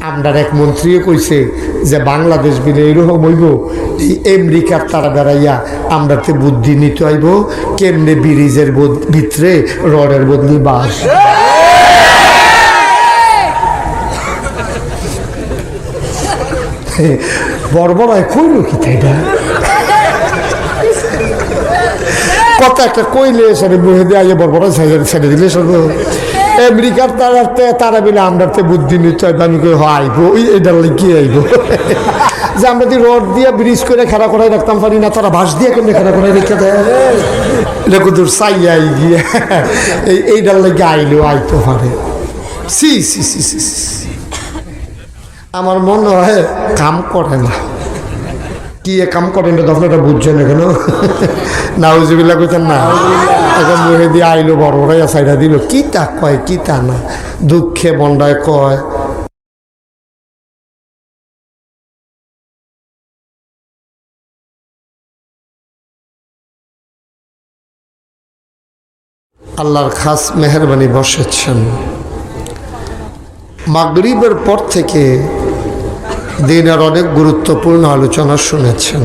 আমরার এক মন্ত্রীও কইছে যে বাংলাদেশ বিলে এরকম হইব, এই আমেরিকার তারা বেড়াইয়া আমরাতে বুদ্ধি নিতে হইব কেমনে ব্রিজের ভিতরে রডের বদলি বাস। বর্বরায় কইল কি তাইটা কত একটা কইলে সরে মুহে দিয়ে আগে বর্বরা ছেড়ে দিলে সর্ব আমেরিকার তারা বিলে আমরাতে বুদ্ধি নিতে হইব। আমি কই আইব ওই এটার কি আইব যে আমরা যদি রড দিয়ে ব্রিজ করে খাড়া করাই রাখতাম পারি না, তারা বাঁশ দিয়ে কেমনি খাড়া করাই রেখে দেয় এটা কুদুর চাইয়াই গিয়ে এইটার লাগে আইলেও আইতে পারে। সি সি সি সি আমার মনে হয় কাম করে না। কি কাম করেন তো আপনারা বুঝছেন না কেন? নাউজুবিল্লাহ কইতেন না, এখন মুহে দিয়ে আইলো বড় বড়াইয়া সাইডা দিল। কি তা কয় কি তা না, দুঃখে বন্ডায় কয়। আল্লাহর খাস মেহরবানি বসেছেন। মাগরিবের পর থেকে দিনের অনেক গুরুত্বপূর্ণ আলোচনা শুনেছেন।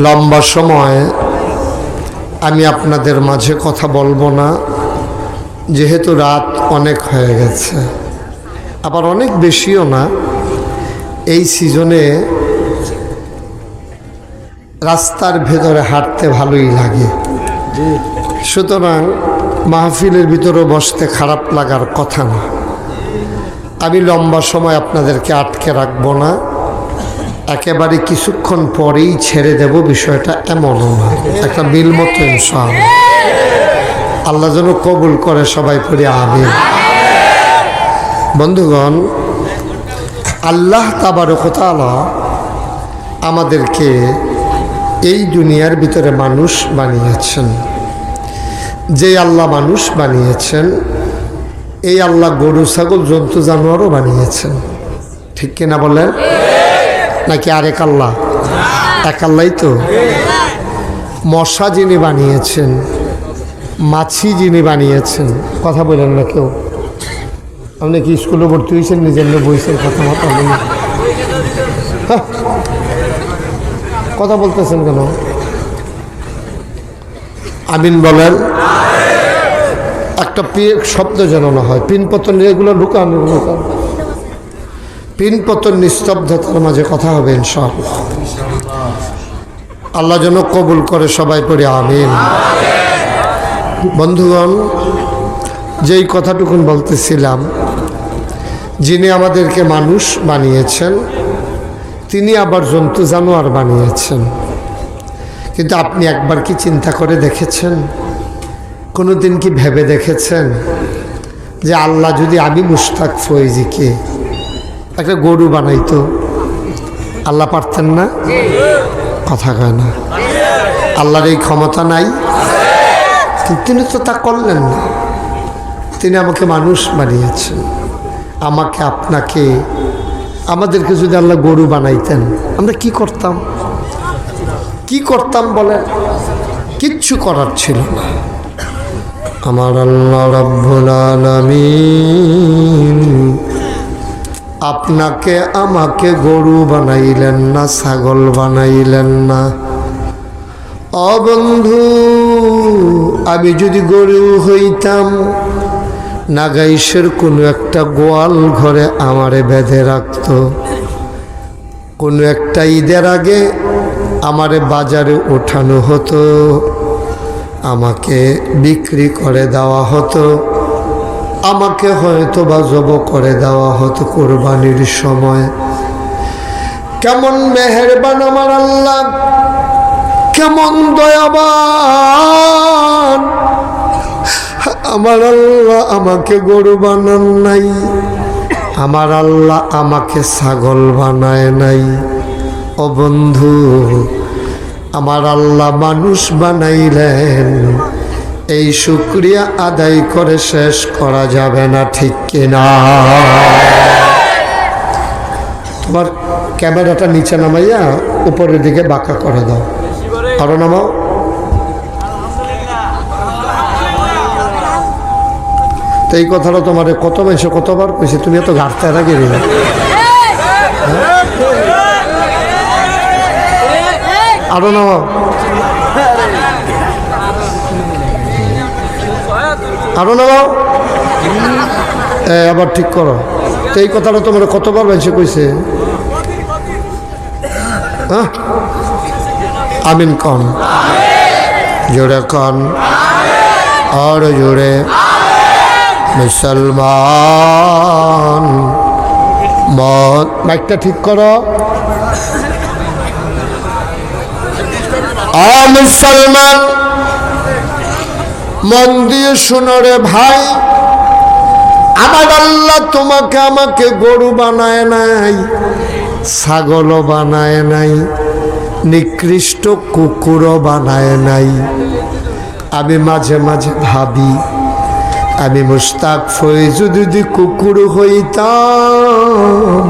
লম্বা সময় আমি আপনাদের মাঝে কথা বলবো না, যেহেতু রাত অনেক হয়ে গেছে, আবার অনেক বেশিও না। এই সিজনে রাস্তার ভেতরে হাঁটতে ভালোই লাগে, সুতরাং মাহফিলের ভিতরে বসতে খারাপ লাগার কথা না। আমি লম্বা সময় আপনাদেরকে আটকে রাখবো না, একেবারে কিছুক্ষণ পরেই ছেড়ে দেব, বিষয়টা এমনও না, একটা বিল মতো ইনশাআল্লাহ। আল্লাহ যেন কবুল করে, সবাই পড়ে আমিন। বন্ধুগণ, আল্লাহ তাবারক ওয়া তাআলা আমাদেরকে এই দুনিয়ার ভিতরে মানুষ বানিয়েছেন। যে আল্লাহ মানুষ বানিয়েছেন, এই আল্লাহ গরু ছাগল জন্তু জানোয়ারও বানিয়েছেন। ঠিক কিনা বলেন? নাকি আরেক আল্লাহ? এক আল্লাহই তো। মশা যিনি বানিয়েছেন, মাছি যিনি বানিয়েছেন, কথা বলেন না কেউ। আপনি কি স্কুলে ভর্তি হয়েছেন, নিজের বইছেন, কথা মতো কথা বলতেছেন কেন? আমিন বলেন। একটা শব্দ যেন না হয়, পিনপতন এগুলো ঢুকান, পিনপতন নিস্তব্ধতার মাঝে কথা হবে ইনশাআল্লাহ। আল্লাহ যেন কবুল করে, সবাই পড়ে আমিন। বন্ধুগণ, যেই কথাটুকুন বলতেছিলাম, যিনি আমাদেরকে মানুষ বানিয়েছেন, তিনি আবার জন্তু জানোয়ার বানিয়েছেন। কিন্তু আপনি একবার কি চিন্তা করে দেখেছেন, কোনো দিন কি ভেবে দেখেছেন যে আল্লাহ যদি আমি মুশতাক ফয়েজিকে একটা গরু বানাইতো, আল্লাহ পারতেন না? কথা কয় না। আল্লাহর এই ক্ষমতা নাই? তিনি তো তা করলেন না। তিনি আমাকে মানুষ বানিয়েছেন। আমাকে, আপনাকে, আমাদেরকে যদি আল্লাহ গরু বানাইতেন, আমরা কি করতাম? কি করতাম বলেন? কিচ্ছু করার ছিল না। আমার আল্লাহ রাব্বুল আলামিন আপনাকে আমাকে গরু বানাইলেন না, ছাগল বানাইলেন না। ও বন্ধু, আমি যদি গরু হইতাম, নাগাইশের কোনো একটা গোয়াল ঘরে আমারে বেঁধে রাখত। কোনো একটা ঈদের আগে আমারে বাজারে ওঠানো হতো, আমাকে বিক্রি করে দেওয়া হতো, আমাকে হয়তো বা জব করে দেওয়া হতো কোরবানির সময়। কেমন মেহেরবান আমার আল্লাহ, কেমন দয়াবান আমার আল্লাহ। আমাকে গরু বানান নাই, আমার আল্লাহ আমাকে ছাগল বানায় নাই। ও বন্ধু, আমার আল্লাহ মানুষ বানাইলেন, এই শুকরিয়া আদায় করে শেষ করা যাবে না, ঠিক কিনা? তোমার ক্যামেরাটা নিচে নামাইয়া উপরের দিকে বাঁকা করে দাও, আরো নামাও। তো এই কথাটা তোমার কত মানুষে কতবার কইছে, তুমি এত ঘাটতে রাখি দিলে। আরো না আরো না আবার ঠিক করো। তো এই কথাটা তোমার কতবার মানুষে কইছে? হ্যাঁ আমিন কন, জোরে কন, আর জোরে। মুসলমান মত মাইকটা ঠিক করো। মুসলমান মন দিয়ে শুনো রে ভাই, আমার আল্লাহ তোমাকে আমাকে গরু বানায় নাই, ছাগলও বানায় নাই, নিকৃষ্ট কুকুরও বানায় নাই। আমি মাঝে মাঝে ভাবি, আমি মুশতাক ফয়েজ যদি কুকুর হইতাম,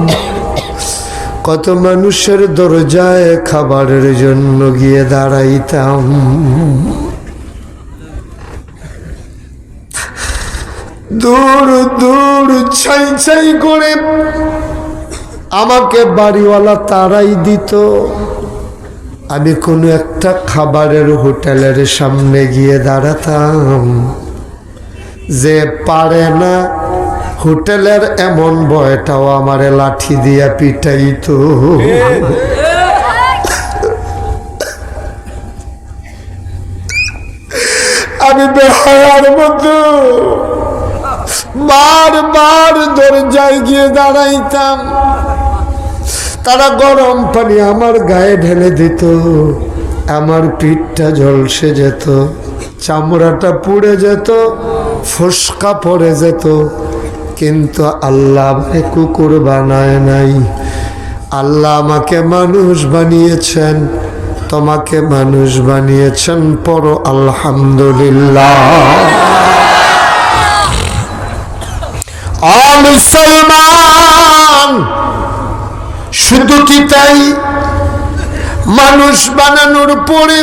কত মানুষের দরজায় খাবারের জন্য গিয়ে দাঁড়াইতাম। দূর দূর ছাই ছাই করে আমাকে বাড়িওয়ালা তারাই দিত। আমি কোনো একটা খাবারের হোটেলের সামনে গিয়ে দাঁড়াতাম, যে পারে না হোটেলের এমন বয়টাও আমারে লাঠি দিয়া পিটাইতো। আমি বেহায়ার মতো বারবার দরজায় গিয়ে দাঁড়াইতাম, তারা গরম পানি আমার গায়ে ঢেলে দিত, আমার পিঠটা ঝলসে যেত, চামড়াটা পুড়ে যেত, ফোসকা পড়ে যেত। কিন্তু আল্লাহ আমাকে কুকুর বানায় নাই, আল্লাহ আমাকে মানুষ বানিয়েছেন, তোমাকে মানুষ বানিয়েছেন। পড়ো আলহামদুলিল্লাহ। মুসলমান শুধু কি তাই? মানুষ বানানোর পরে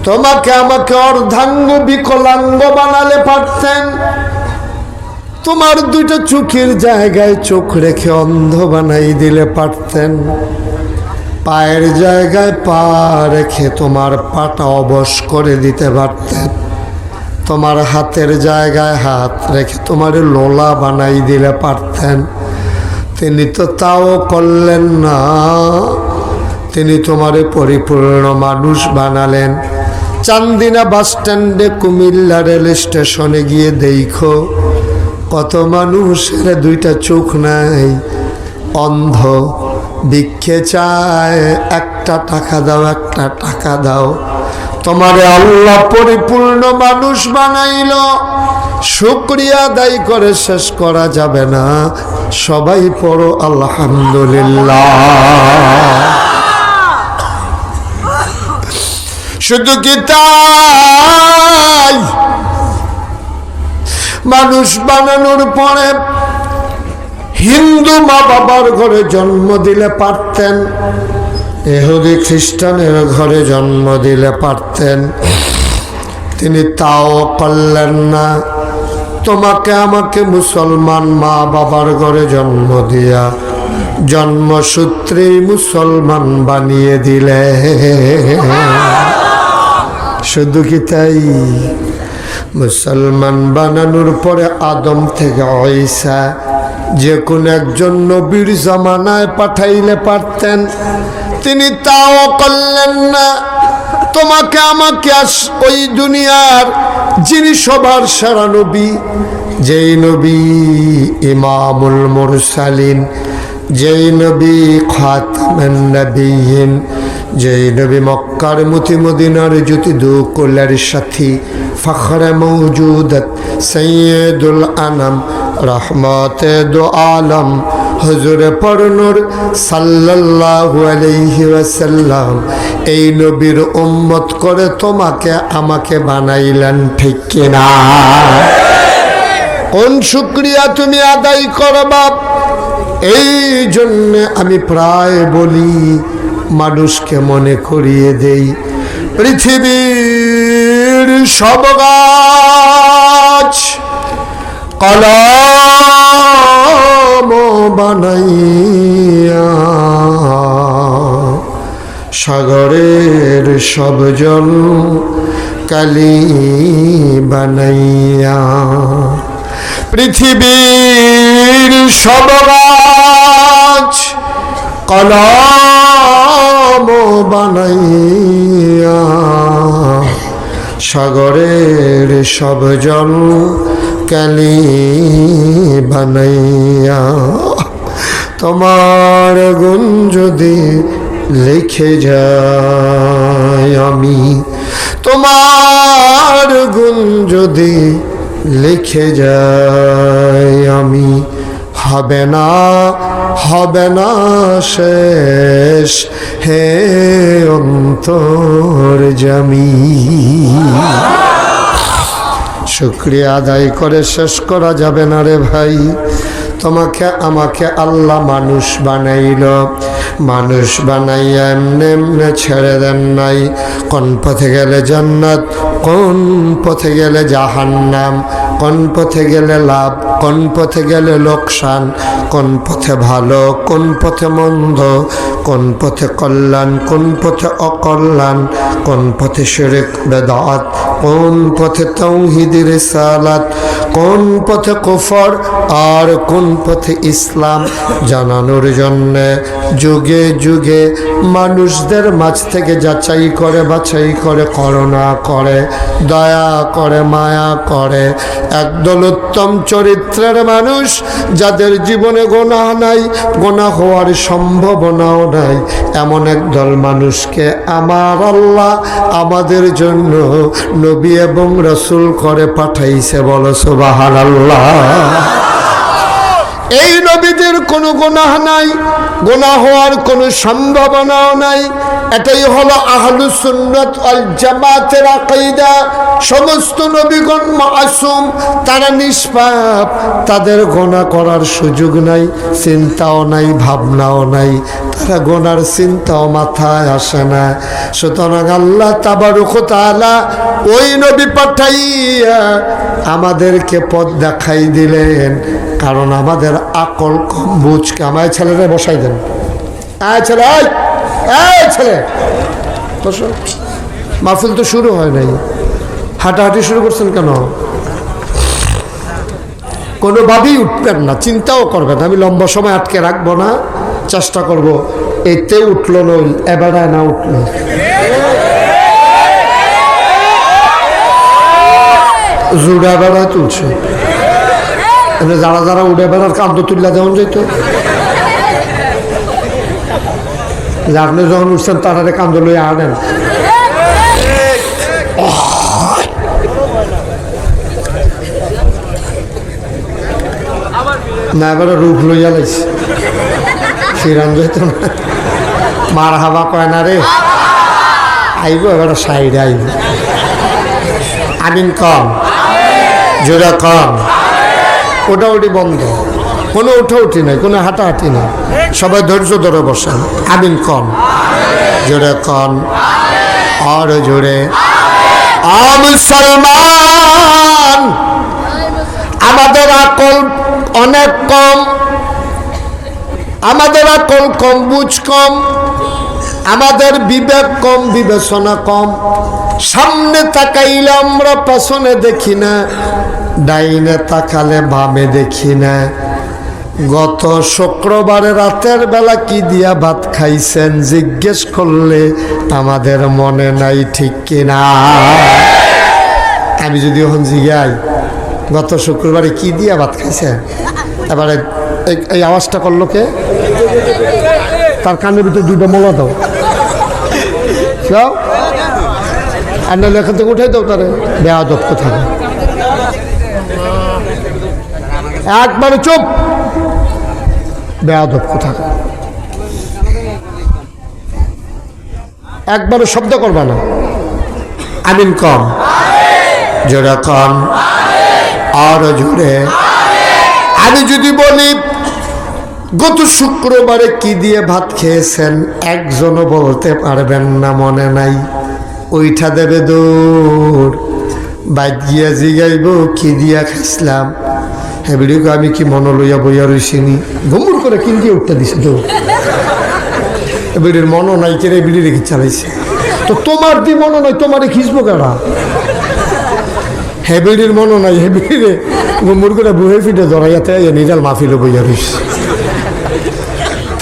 তোমাকে আমাকে অর্ধাঙ্গ বিকলাঙ্গ বানালে পারতেন, তোমার দুটো চোখের জায়গায় চোখ রেখে অন্ধ বানাই দিলে পারতেন, পায়ের জায়গায় পা রেখে তোমার পাটা অবশ করে দিতে পারতেন, তোমার হাতের জায়গায় হাত রেখে তোমার লোলা বানাই দিলে পারতেন। তিনি তো তাও করলেন না, তিনি তোমারে পরিপূর্ণ মানুষ বানালেন। চান্দিনা বাস স্ট্যান্ডে কুমিল্লা রেল স্টেশনে গিয়ে দেখো, কত মানুষের দুইটা চোখ নাই, অন্ধ, ভিক্ষে চায়, একটা টাকা দাও, একটা টাকা দাও। তোমারে আল্লাহ পরিপূর্ণ মানুষ বানাইল, শুকরিয়া আদায় করে শেষ করা যাবে না। সবাই পড়ো আলহামদুলিল্লাহ। শুধু কি তাই? মানুষ বানানোর পরে হিন্দু মা বাবার ঘরে জন্ম দিলে পারতেন, ইহুদি খ্রিস্টানের ঘরে জন্ম দিলে পারতেন, তিনি তাও করলেন না। তোমাকে আমাকে মুসলমান মা বাবার ঘরে জন্ম দিয়া জন্মসূত্রেই মুসলমান বানিয়ে দিলে। শুধু কি তাই? মুসলমান বানানোর পরে আদম থেকে ঈসা যে কোন একজন নবীর জামানায় পাঠাইলে পারতেন, তিনি তাও করলেন না। তোমাকে আমাকে ওই দুনিয়ার যিনি সবার সেরা নবী, যেই নবী ইমামুল মুরসালিন, যেই নবী খাতামুন নবিয়্যিন, যেই নবী মক্কার মতি মদিনার জ্যোতি দু কোলার সাথী, ফখরে মওজুদাত সৈয়দুল আনাম, রহমতে দু আলম, হুজুরে পরনুর সাল্লাল্লাহু আলাইহি ওয়াসাল্লাম, এই নবীর উম্মত করে তোমাকে আমাকে বানাইলেন, ঠিক কিনা? কোন শুকরিয়া তুমি আদায় করবা? এই জন্য আমি প্রায় বলি, মানুষকে মনে করিয়ে দেই, পৃথিবীর সব গাছ কলম বানাইয়া সাগরের সব জল কালি বানাইয়া পৃথিবীর সব গাছ কলম বানাইয়া সাগরের সব জল কালি বানাইয়া তোমার গুণ যদি লিখে যাই আমি তোমার গুণ যদি লিখে যাই আমি হবে না শেষ হে অন্তর্যামী শুকরিয়া আদায় করে শেষ করা যাবে না রে ভাই তোমাকে আমাকে আল্লাহ মানুষ বানাইল মানুষ বানাইয়া এমনি এমনি ছেড়ে দেন নাই কোন পথে গেলে জান্নাত কোন পথে গেলে জাহান্নাম কোন পথে গেলে লাভ কোন পথে গেলে লোকসান কোন পথে ভালো কোন পথে মন্দ কোন পথে কল্যাণ কোন পথে অকল্যাণ কোন পথে শিরক বেদাত কোন পথে তাওহীদ রিসালাত কোন পথে কুফর আর কোন পথে ইসলাম জানানোর জন্য যুগে যুগে মানুষদের মাঝ থেকে যাচাই করে বাছাই করে করুণা করে দয়া করে মায়া করে একদল উত্তম চরিত্রের মানুষ যাদের জীবনে গুনাহ নাই গুনাহ হওয়ার সম্ভাবনাও নাই এমন একদল মানুষকে আমার আল্লাহ আমাদের জন্য নবী এবং রাসূল করে পাঠাইছে বলো সুবহানাল্লাহ এই নবীদের কোনো গুনাহ নাই গুনাহ হওয়ার কোনো সম্ভাবনাও নাই এটাই হলো আহলুস সুন্নাত ওয়াল জামাতের আকীদা সমস্ত নবীগণ মাসুম তারা নিষ্পাপ তাদের গুনাহ করার সুযোগ নাই চিন্তাও নাই ভাবনাও নাই তারা গুনার চিন্তাও মাথায় আসে না সুতরাং আল্লাহ তাবারক ওয়া তাআলা ওই নবী পাঠাইয়া আমাদেরকে পথ দেখাই দিলেন কারণ আমাদের আকল কম বুঝ আমায় ছেলেরা বসাই দেন ছেলে ছেলে বসো মাহফিল তো শুরু হয় নাই হাঁটাহাঁটি শুরু করছেন কেন কোনোভাবেই উঠবেন না চিন্তাও করবেন আমি লম্বা সময় আটকে রাখবো না চেষ্টা করব এতে উঠলো নই এবারে না উঠলো জুড়া বেড়ায় তুলছে যারা যারা উড়ে বেড়ার কান্ত তুল্লা যেমন যেত আপনি যখন উঠছেন তারা কান্দ লইয়া আনেন না এবারে রূপ লইয়া লাইছে ফিরান যেত না মার হাবা কয় না রে আইব এবারে সাইডে আইব আমিন কম জোড়া কম ওটাউটি বন্ধ কোনো উঠাউঠি নাই কোনো হাঁটাহাঁটি নাই সবাই ধৈর্য ধরে বসেন আমিন কম জোরে কম আর জোরে মুসলমান আমাদের আকল অনেক কম আমাদের আকল কম বুঝ কম আমাদের বিবেক কম বিবেচনা কম সামনে তাকাইলে আমরা পেছনে দেখি না ডাইনে তাকালে বামে দেখি না গত শুক্রবারে রাতের বেলা কি দিয়া ভাত খাইছেন জিজ্ঞেস করলে আমাদের মনে নাই ঠিক কিনা আমি যদি এখন জিগাই গত শুক্রবারে কি দিয়া ভাত খাইছেন এবারে এই আওয়াজটা করলো কে তার কানের ভিতরে দুটো মোলা দাও আর নাহলে এখান থেকে উঠাই দাও তারে বেয়াদব কোথায় একবারে চুপ বেয়াদব কোথায় একবারে শব্দ করবা না আমিন কম জোরে কম আরো জোরে আমি যদি বলি গত শুক্রবারে কি দিয়ে ভাত খেয়েছেন একজনও বলতে পারবেন না মনে নাই ওইটা দেবে দৌড় বাইক গিয়া জিগাইব কি দিয়া খাইছিলাম হ্যাঁ বিড়িকে আমি কি মনে লইয়া বইয়া রইছিনি গম্বুর করে কিনতে উঠতে দিছে তো বিড়ির মনও নাই কেড়ে বিড়ি রেখে চালাইছে তো তোমার দি মনও নাই তোমারে খিসবো কেডা হেবিড়ির মনও নাই হেবিড়ে গম্বুর করে বুহে ফিটে ধরাইয়াতে নিজাল মাহফিলে বইয়া রইছে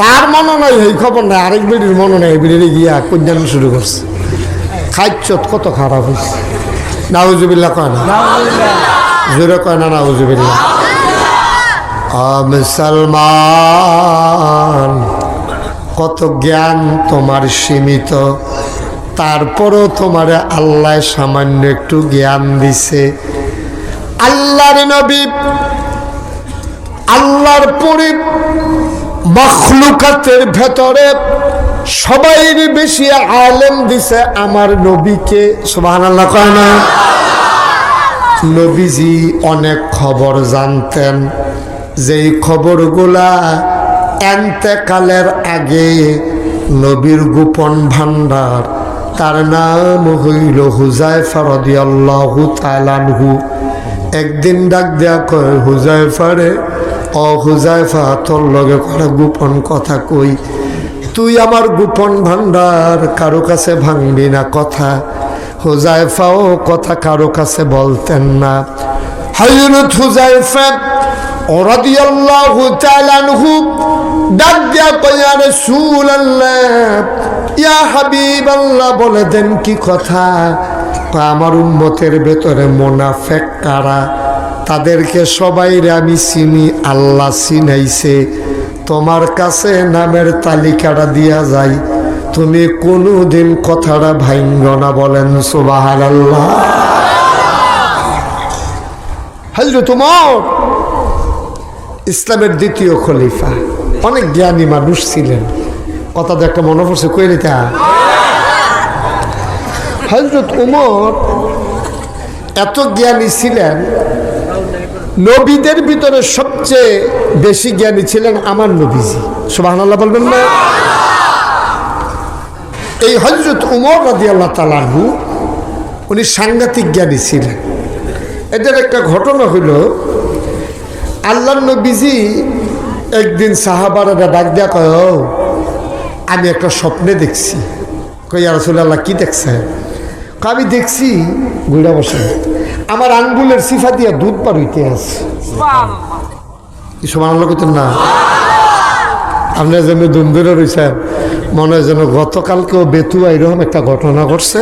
তার মনও নাই এই খবর নাই আরেক বিড়ির মনও নাই বিড়িরে গিয়া কন্যান শুরু করছে খাইছত কত খারাপ হয়েছে নাউজুবিল্লাহ কয় না জোরে কয় না নাউজুবিল্লাহ মুসলমান কত জ্ঞান তোমার সীমিত তারপরও তোমার আল্লাহ সামান্য একটু জ্ঞান দিছে আল্লাহর নবী আল্লাহর পরে মখলুকাতের ভেতরে সবাইর বেশি আলেম দিছে আমার নবীকে সুবহানাল্লাহ কয় না নবীজি অনেক খবর জানতেন যেই খবরগুলা এন্তেকালের আগে নবীর গোপন ভান্ডার তার নাম হইল হুজাইফা রাদিয়াল্লাহু তাআলা আনহু একদিন ডাক দেয়া কয় হুজাইফারে ও হুজাইফা তোর লগে করে গোপন কথা কই তুই আমার গোপন ভান্ডার কারো কাছে ভাঙবি না কথা হুজাইফাও কথা কারো কাছে বলতেন না হযরত হুজাইফা রাদিয়াল্লাহু তাআলা আনহু ডাক দিয়া কয় ইয়া রাসূলুল্লাহ ইয়া হাবিবাল্লাহ বলে দেন কি কথা আমার উম্মতের ভেতরে মুনাফিক কারা তাদেরকে সবাইরে আমি চিনি আল্লাহ চিনাইছে তোমার কাছে নামের তালিকাটা দিয়া যায় তুমি কোনোদিন কথাটা ভাঙ্গ না বলেন সুবহানাল্লাহ হযরত ওমর ইসলামের দ্বিতীয় খলিফা অনেক জ্ঞানী মানুষ ছিলেন কথাটা একটা মনে পড়ছে কইরিতা হযরত ওমর এত জ্ঞানী ছিলেন নবীদের ভিতরে সবচেয়ে বেশি জ্ঞানী ছিলেন আমার নবীজি সুবহানাল্লাহ বলবেন না এই হযরত ওমর রাদিয়াল্লাহু তাআলা আনহু উনি সাংঘাতিক জ্ঞানী ছিলেন এটার একটা ঘটনা হলো আল্লাহর নবীজি একদিন সাহাবারা ডাক দেয়া কয় আমি একটা স্বপ্নে দেখছি কই ইয়া রাসূলুল্লাহ কি দেখছেন আমি দেখছি গুড়া বসে আমার আঙ্গুলের সিফা দিয়া দুধ পার হইতে আছে সুবহানাল্লাহ কইতেন না আপনার জন্য দুম ধরে রয়েছেন মনে হয় যেন গতকালকেও বেতুয়া এরকম একটা ঘটনা ঘটছে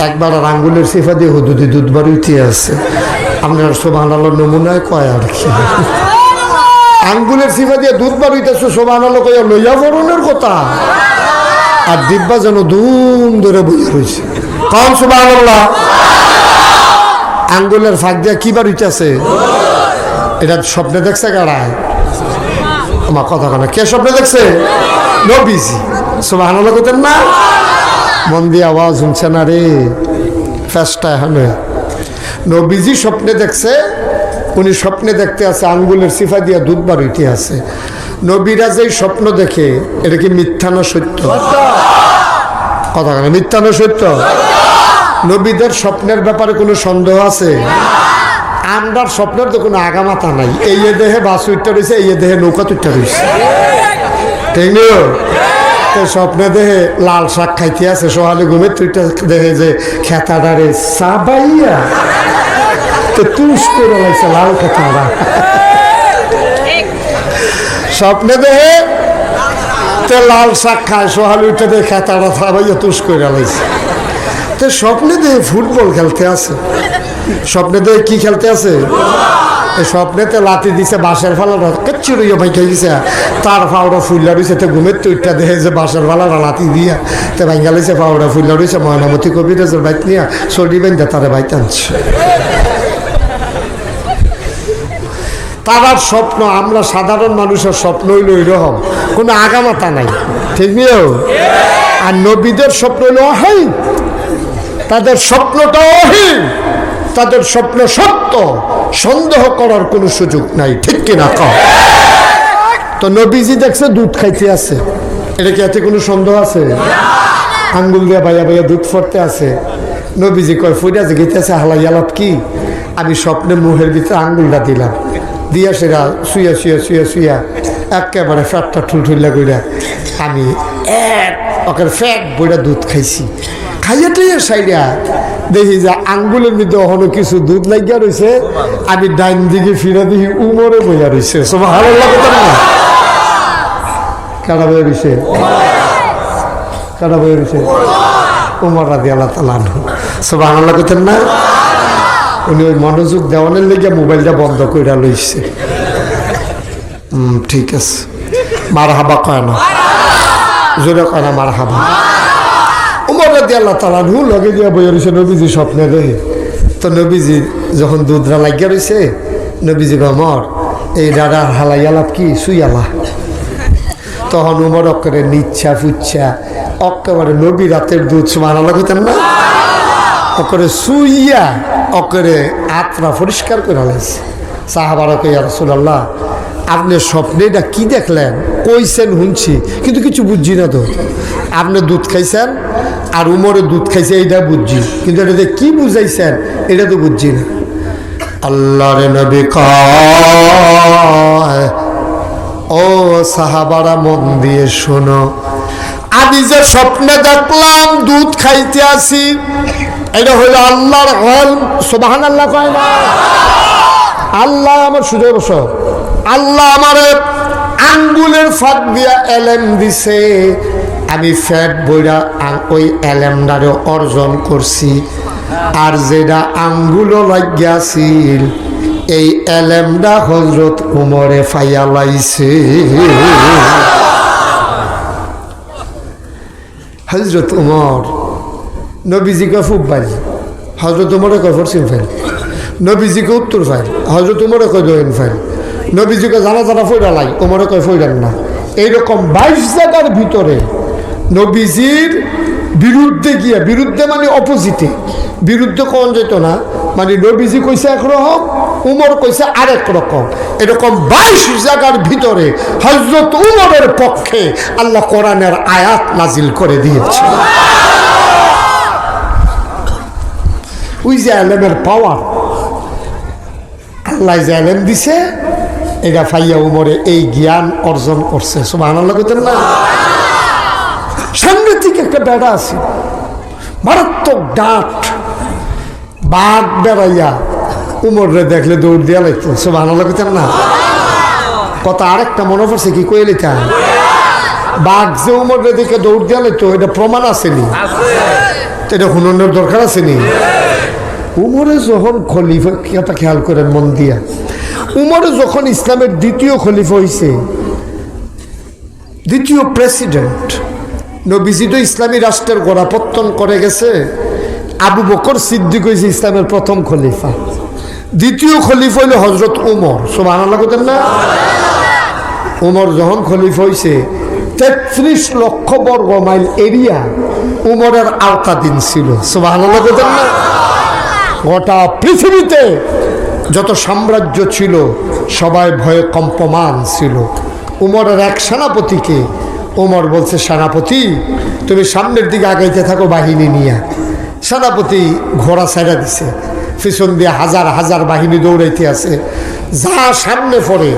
একবার আর আঙ্গুলের সিফা দিয়ে হুদুদি দুধ বার হইতে আছে আপনার সুবহানাল্লাহ নমুনায় কয় আর কি আঙ্গুলের সিফা দিয়ে দুধ বার হইতেছে সুবহানাল্লাহ কইয়া লইয়া বরণের কথা আর দিব্যা যেন ধুম ধরে বইয়া রয়েছে কম সুবহানাল্লাহ আঙ্গুলের ফাঁক দিয়া কি বার হইতেছে এটা স্বপ্নে দেখছে কারায় আমার কথা কেন কে স্বপ্নে দেখছে নবীজি সুবহানাল্লাহ কইতেন না মন দিয়ে আওয়াজ শুনছে না রে ফেসটা এখানে নবীজি স্বপ্নে দেখছে উনি স্বপ্নে দেখতে আছে আঙ্গুলের সিফা দিয়া দুধ বার হইতে আছে নবীরা যেই স্বপ্ন দেখে এটা কি মিথ্যা না সত্য কথা কেন মিথ্যা না সত্য নবীদের স্বপ্নের ব্যাপারে কোনো সন্দেহ আছে আমরার স্বপ্নের তো কোনো আগামাথা নাই এই দেহে বাস উঠতে রয়েছে এই দেহে নৌকা তুলতে রয়েছে ঠিক নিও স্বপ্নে দেহে লাল শাক খাইতে আছে সোহালে ঘুমের তুইটা দেখে যে খেতাডারে সাবাইয়া তো তুষ করে লাগছে লাল খেতাডা স্বপ্নে দেহে তে লাল শাক খায় সোহালে উঠে দেখে খেতাডা সাবাইয়া তুষ করে লাগছে তো স্বপ্নে দেহে ফুটবল খেলতে আছে স্বপ্নে দেহে কি খেলতে আছে স্বপ্নেতে লাতি দিছে বাঁশের ফালাটা কাচ্চি রইয়া ভাই খেয়েছে তার ফাওড়া ফুল্লা রয়েছে তো ঘুমের তুইটা দেখে যে বাঁশের ফালাটা লাতি দিয়া তো ভাঙ্গা লইছে ফাওড়া ফুল্লা রয়েছে ময়নামতি কবিরাজের বাইক নিয়ে সর্দি বেঁধে তারা বাইক আনছে তার স্বপ্ন আমরা সাধারণ মানুষের স্বপ্ন হইল ওইরকম কোনো আগামাতা নাই ঠিক নিও আর নবীদের স্বপ্ন হইল অহীন তাদের স্বপ্নটা অহীন তাদের স্বপ্ন সত্য সন্দেহ করার কোনো সুযোগ নাই ঠিক কিনা কও তো নবীজি দেখছে দুধ খাইতে আছে এটা কি এতে কোনো সন্দেহ আছে আঙ্গুল দিয়ে ভাইয়া ভাইয়া দুধ ফরতে আছে নবীজি কয় ফুইরা যে গেতেছে হালাই আলাপ কি আমি স্বপ্নে মুহের ভিতরে আঙ্গুলটা দিলাম দিয়া সেরা শুয়া শুয়া শুয়া শুয়া একেবারে ফ্যাটটা ঠুলঠুল্লা কইরা আমি ওকে ফ্যাট বইটা দুধ খাইছি, খাইয়া টাইয়া সাইডা দেখি যে আঙ্গুলের মধ্যে এখনো কিছু দুধ লাগিয়া রয়েছে। আমি ডাইন দিকে ফিরে দেখি উমরে বইয়া রয়েছে। সুবহানাল্লাহ না, কারা বইয়া রয়েছে? কারা বইয়া রয়েছে? উমর রাদিয়াল্লাহু তাআলা আনহু। সুবহানাল্লাহ কইতেন না? উনি ওই মনোযোগ দেওয়ানের লেগে মোবাইলটা বন্ধ কইরা লইছে। ঠিক আছে, মারহাবা কয় না, জোরে কয় না মারহাবা। উমর রাদিয়াল্লাহু তাআলা আনহু লগে দিয়া বইয়া রয়েছে, নবীজি স্বপ্নে দেখে। তো নবীজি যখন দুধরা লাগিয়া রয়েছে, নবীজি উমর এই দাদা হালাইয়া লাভ কি শুইয়ালা। তখন উমর অক্করে নিচ্ছা ফুচ্ছা অক্কেবারে নবী রাতের দুধ সুবহানাল্লাহ কইতেন না, অক্করে শুইয়া অক্করে আত্রা পরিষ্কার করে লাইছে। সাহাবারা কই ইয়া রাসূলুল্লাহ, আপনি স্বপ্নে এটা কি দেখলেন? কইছেন শুনছি কিন্তু কিছু বুঝছি না তো। আপনি দুধ খাইছেন আর উমরে দুধ খাইছে এইটা বুঝছি, কিন্তু এটা কি বুঝাইছেন এটা তো বুঝছি না। আল্লাহর নবী কয়, ও সাহাবারা মন দিয়ে শোনো, আমি যে স্বপ্নে দেখলাম দুধ খাইতে আসি, এটা হলো আল্লাহর ইলম। সুবহানাল্লাহ কয় না? আল্লাহ আমার সুজে বসো, আল্লাহ আমার আঙ্গুলের ফাঁক দিয়া এলেম দিছে, আমি ফ্যাট বইরা ওই এলেমটারে অর্জন করছি। আর যেটা আঙ্গুলও লাগিয়াছিল এই এলেমটা হযরত উমরে ফাইয়া লাইছে। হযরত উমর নবীজিকে ফুব বাড়ি, হযরত উমরে কয় পশ্চিম ফাইল, নবীজিকে উত্তর ফাইল, হযরত উমরে কয় দক্ষিণ ফাইল। নবীজিকে জানা জানা ফইরা লাই, উমরে কয় ফইরান না। এইরকম 22 জায়গার ভিতরে নবীজির বিরুদ্ধে গিয়া, বিরুদ্ধে মানে অপোজিটে, বিরুদ্ধে কোন যেত না, মানে নবীজি কইছে একরকম, উমর কইছে আরেক রকম। এরকম 22 জায়গার ভিতরে হযরত উমরের পক্ষে আল্লাহ কোরআনের আয়াত নাজিল করে দিয়েছে। ওই যে এলেমের পাওয়ার, আল্লাহ যে এলেম দিছে এটা ফাইয়া উমরে এই জ্ঞান অর্জন করছে। সুবহানাল্লাহ কইতেন না? সাংঘাতিক একটা বেড়া আছে, মারাত্মক ডাট, বাঘ বেড়াইয়া উমরে দেখলে দৌড় দিয়া লাগতো। সুবহানাল্লাহ কইতেন না? কথা আরেকটা মনে পড়ছে, কি কইলে তা বাঘ যে উমরে দেখে দৌড় দিয়া লাগতো, এটা প্রমাণ আসেনি, এটা হুননের দরকার আসেনি। উমরে যখন খলিফা, কথা খেয়াল করেন মন দিয়া, উমরে যখন ইসলামের দ্বিতীয় খলিফা হয়েছে, দ্বিতীয় প্রেসিডেন্ট, নবীজি তো ইসলামী রাষ্ট্রের গোড়াপত্তন করে গেছে, আবু বকর সিদ্দিক হয়েছে ইসলামের প্রথম খলিফা, দ্বিতীয় খলিফা হইল হযরত উমর। সুবহানাল্লাহ কইতেন না? উমর যখন খলিফা হয়েছে 33 লক্ষ বর্গ মাইল এরিয়া উমরের আওতাধীন ছিল। সুবহানাল্লাহ কইতেন না? গোটা পৃথিবীতে যত সাম্রাজ্য ছিল সবাই ভয়ে কম্পমান ছিল। উমরের এক সেনাপতিকে উমর বলছে, সেনাপতি তুমি সামনের দিকে আগাইতে থাকো বাহিনী নিয়ে। সেনাপতি ঘোড়া ছাইড়া দিছে, পিছন দিয়ে হাজার হাজার বাহিনী দৌড়াইতে আছে, যা সামনে পড়ে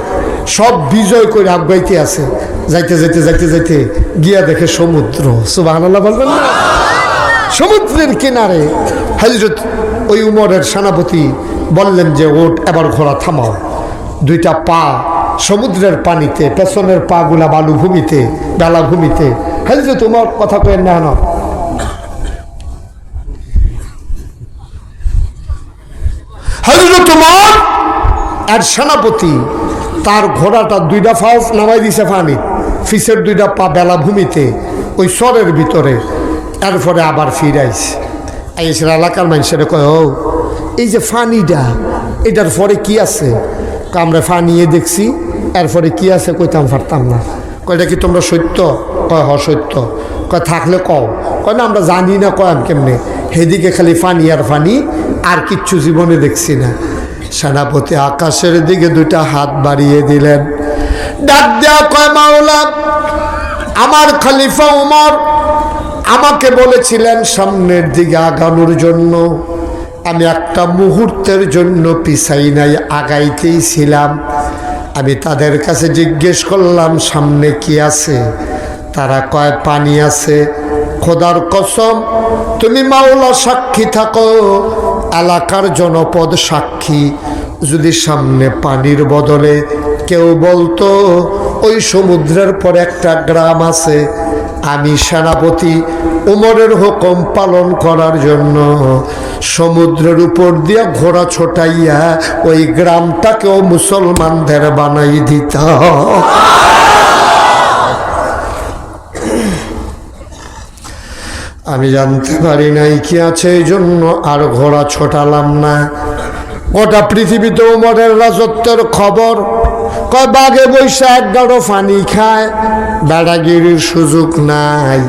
সব বিজয় করে আগাইতে আছে। যাইতে যাইতে যাইতে যাইতে গিয়া দেখে সমুদ্র। সুবহানাল্লাহ বলবেন না? সমুদ্রের কিনারে হযরত ওই উমরের সেনাপতি বললেন যে ওঠ, এবার ঘোড়া থামাও। দুইটা পা সমুদ্রের পানিতে, পেছনের পা গুলা বালুভূমিতে, বেলাভূমিতে। হযরত উমর কথা কেন না, হযরত উমর আর সেনাপতি তার ঘোড়াটা দুইটা পা নামাই দিছে পানি, ফিসের দুইটা পা বেলাভূমিতে ওই সরের ভিতরে। এরপরে আবার ফিরাইছে, আইসের এলাকার মানুষের কয়, ও এই যে ফানিটা, এটার পরে কি আছে? আমরা ফানিয়ে দেখছি, এরপরে কি আছে কইতাম পারতাম না। কয়টা কি তোমরা সত্য? কয় হ সত্য। কয় থাকলে কও। কয় না আমরা জানি না, কয়াম কেমনে? সেদিকে খালি ফানি আর ফানি, আর কিচ্ছু জীবনে দেখছি না। সেনাপতি আকাশের দিকে দুইটা হাত বাড়িয়ে দিলেন, ডাক দেয়া কয়, মাওলা, আমার খলিফা উমর আমাকে বলেছিলেন সামনের দিকে আগানোর জন্য, আমি একটা মুহূর্তের জন্য পিছাই নাই, আগাইতেই ছিলাম। আমি তাদের কাছে জিজ্ঞেস করলাম সামনে কি আছে? তারা কয় পানি আছে। খোদার কসম, তুমি মাওলা সাক্ষী থাকো, এলাকার জনপদ সাক্ষী, যদি সামনে পানির বদলে কেউ বলতো ওই সমুদ্রের পর একটা গ্রাম আছে, আমি সেনাপতি উমরের হুকুম পালন করার জন্য সমুদ্রের উপর দিয়ে ঘোড়া ছোটাইয়া ওই গ্রামটাকেও মুসলমানদের বানাই দিতাম। আমি জানতে পারি নাই কি আছে, এই জন্য আর ঘোড়া ছোটালাম না। গোটা পৃথিবীতে উমরের রাজত্বের খবর। কয় বাঘে বৈশা এক গাড়ো পানি খায়, বেড়াগিরির সুযোগ নাই।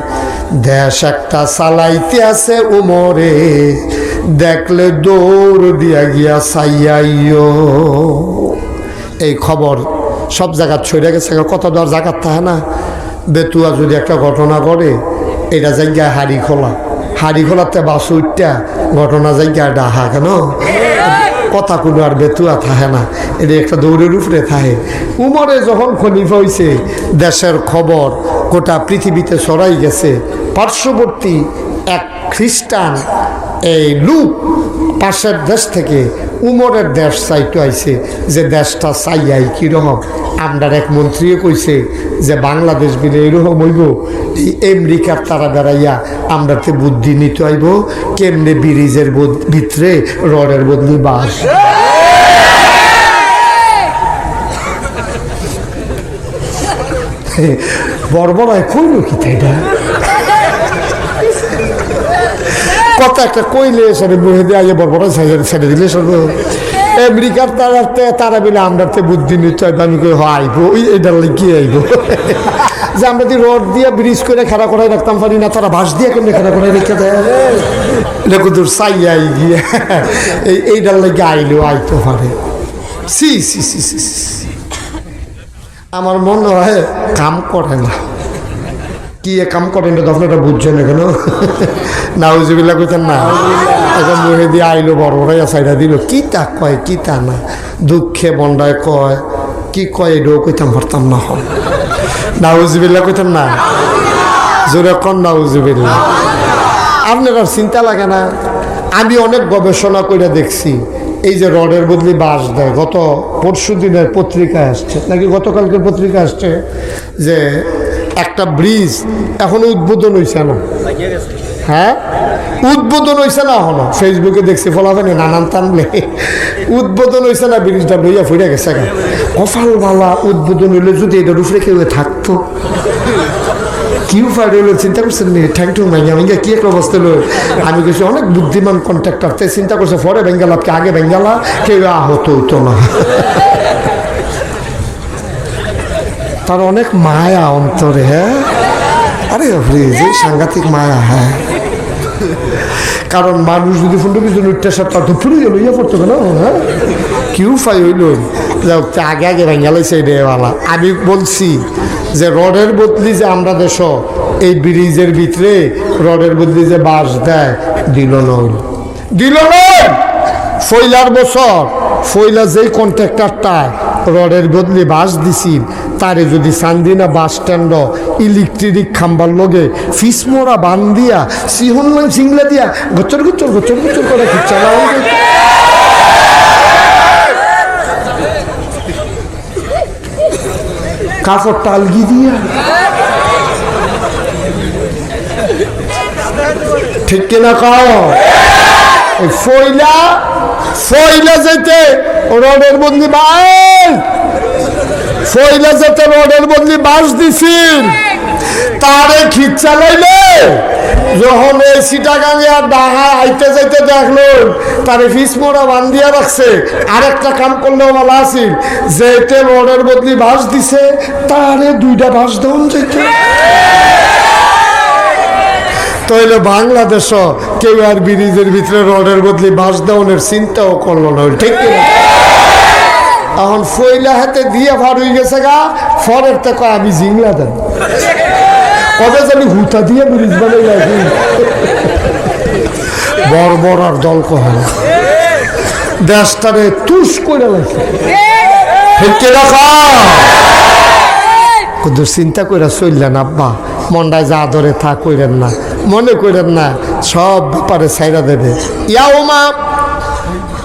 দেশ একটা চালাইতে আছে উমরে, দেখলে দৌড় দিয়া গিয়া চাইয়াইও। এই খবর সব জায়গা ছড়ে গেছে। কত দর জায়গার থাকে না। বেতুয়া যদি একটা ঘটনা করে, এটা জায়গায় হাড়ি খোলাতে বাস উঠটা ঘটনা জায়গায় ডাহা কেন কথা কোনো আর বেতুয়া থাকে না, এটা একটা দৌড়ের উপরে থাকে। উমরে যখন খলিফা হইছে, দেশের খবর গোটা পৃথিবীতে ছড়াই গেছে। পার্শ্ববর্তী এক খ্রিস্টান এই লোক পাশের দেশ থেকে উমরের দেশ চাইতে আইছে, যে দেশটা চাইয়াই কীরকম। আমরার এক মন্ত্রীও কইছে যে বাংলাদেশ বিলে এরকম হইব, এই আমেরিকার তারা বেড়াইয়া আমরাতে বুদ্ধি নিতে আইব কেমনে ব্রিজের ভিতরে রডের বদলি বাস। বর্বরায় কইল কি তাইটা কথা একটা কইলে সরে বহে দিয়ে আগে বর্বরায় ছেড়ে দিলে সব আমেরিকার তারা বিলে আমরাতে বুদ্ধি নিতে হইব। আমি কই আইব ওই এটার কি আইব যে আমরা যদি রড দিয়ে ব্রিজ করে খেলা করাই রাখতাম পারি না, তারা বাঁশ দিয়ে কেমনি খেলা করাই রেখে দেয়। এটা কুদুর চাইয়াই গিয়ে এইটার লাগে আইলেও আইতে পারে। সি সি সি সি আমার মনে হয় কাম করে না। কি কাম করেন তো আপনারা বুঝছেন কেন? নাউজুবিল্লাহ কইতেন না। এখন মুহে দিয়ে আইলো বড় বড়াইয়া সাইডা দিল, কি তা কয় কি তা না, দুঃখে বন্ডায় কয় কি কয় এটাও কইতাম পারতাম না। হন নাউজুবিল্লাহ কইতেন না, জোরে কন নাউজুবিল্লাহ। আপনার আর চিন্তা লাগে না? আমি অনেক গবেষণা করে দেখছি, এই যে রডের বদলি বাঁশ দেয়, গত পরশু দিনের পত্রিকায় আসছে নাকি গতকালকের পত্রিকায় আসছে যে একটা ব্রিজ এখনো উদ্বোধন হয়েছে না। হ্যাঁ, উদ্বোধন হয়েছে না এখনো। ফেসবুকে দেখছি ফলাফেন নানান টানলে উদ্বোধন হয়েছে না, ব্রিজটা লইয়া ফুরে গেছে। কপালওয়ালা উদ্বোধন হইলে যদি এটার উপরে কেউ থাকতো, কি উপায় রইল চিন্তা করছেন নি? থ্যাংক ইউ ভাই, আমি কি একটা অবস্থা হলো। আমি কিছু অনেক বুদ্ধিমান কন্ট্রাক্টর চিন্তা করছে পরে বেঙ্গালাপকে আগে বেঙ্গালা কেউ আহত হইতো না। তার অনেক মায়া অন্তরে। হ্যাঁ, আরে যে সাংঘাতিক মায়া। হ্যাঁ, কারণ মানুষ যদি ফুন্ডু পিছনে উঠতে সব তার তো ফুলে গেল ইয়ে পড়তো কেন? হ্যাঁ, কি উপায় হইল আগে আগে ভেঙ্গালাইছে রেওয়ালা। আমি বলছি যে রডের বদলি যে আমরা দেশ এই ব্রিজের ভিতরে রডের বদলি যে বাঁশ দেয়, দিল নয়। ফইলার বছর ফইলা যেই কন্ট্রাক্টরটা রডের বদলি বাঁশ দিছিল, তারে যদি চান্দিনা বাস স্ট্যান্ড ইলেকট্রিক খাম্বার লগে ফিসমোড়া বান দিয়া সিহনলাম সিংলা দিয়া গচর গচর গচর গচর করে চালাও, কাপড় টালগি দিয়া, ঠিক কিনা কাও? ফইলা যেতে রডের বদলি রডের বদলি বাঁশ দিছিল, তারে খিচ চালাইলে যখন এই সিটাগাঙে আর ডাহা আইতে যাইতে দেখলো তারে ফিস মোড়া বান্ধিয়া রাখছে। আরেকটা কাম করলেও ভালো আছিল, যেতে রডের বদলি বাঁশ দিছে তারে দুইটা বাঁশ দেওয়া যেত। তাইলে বাংলাদেশ কেউ আর ব্রিজের ভিতরে রডের বদলি বাঁশ দেওয়ার চিন্তাও করলো না, ঠিক কিনা? এখন ফইলা হাতে দিয়ে ভার হয়ে গেছে গা, ফরের তো কয় আমি জিংলা দেন, কবে জানি হুতা দিয়ে ব্রিজ বানাই লাগি। বড় আর দল কহ দেশটারে তুষ করে লাগছে, ঠিক কি রাখো কিন্তু চিন্তা করে চললেন আব্বা মনটায় যা ধরে তা কইরেন না মনে করেন না সব ব্যাপারে ছাইরা দেবে ইয়াউমা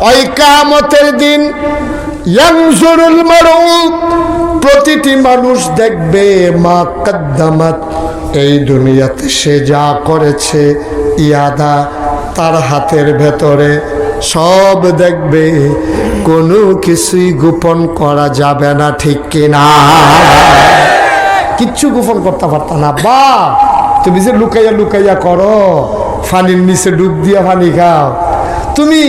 ওই কিয়ামতের দিন ইয়ানজুরুল মারউ প্রতিটি মানুষ দেখবে মা কদ্দামাত এই দুনিয়াতে সে যা করেছে ইয়াদা তার হাতের ভেতরে সব দেখবে কোনো কিছুই গোপন করা যাবে না ঠিক কিনা কিচ্ছু গোপন করতে পারত না বা তুমি যে লুকাইয়া লুকাইয়া করো পানির নিচে ডুব দিয়া পানি খাও তুমি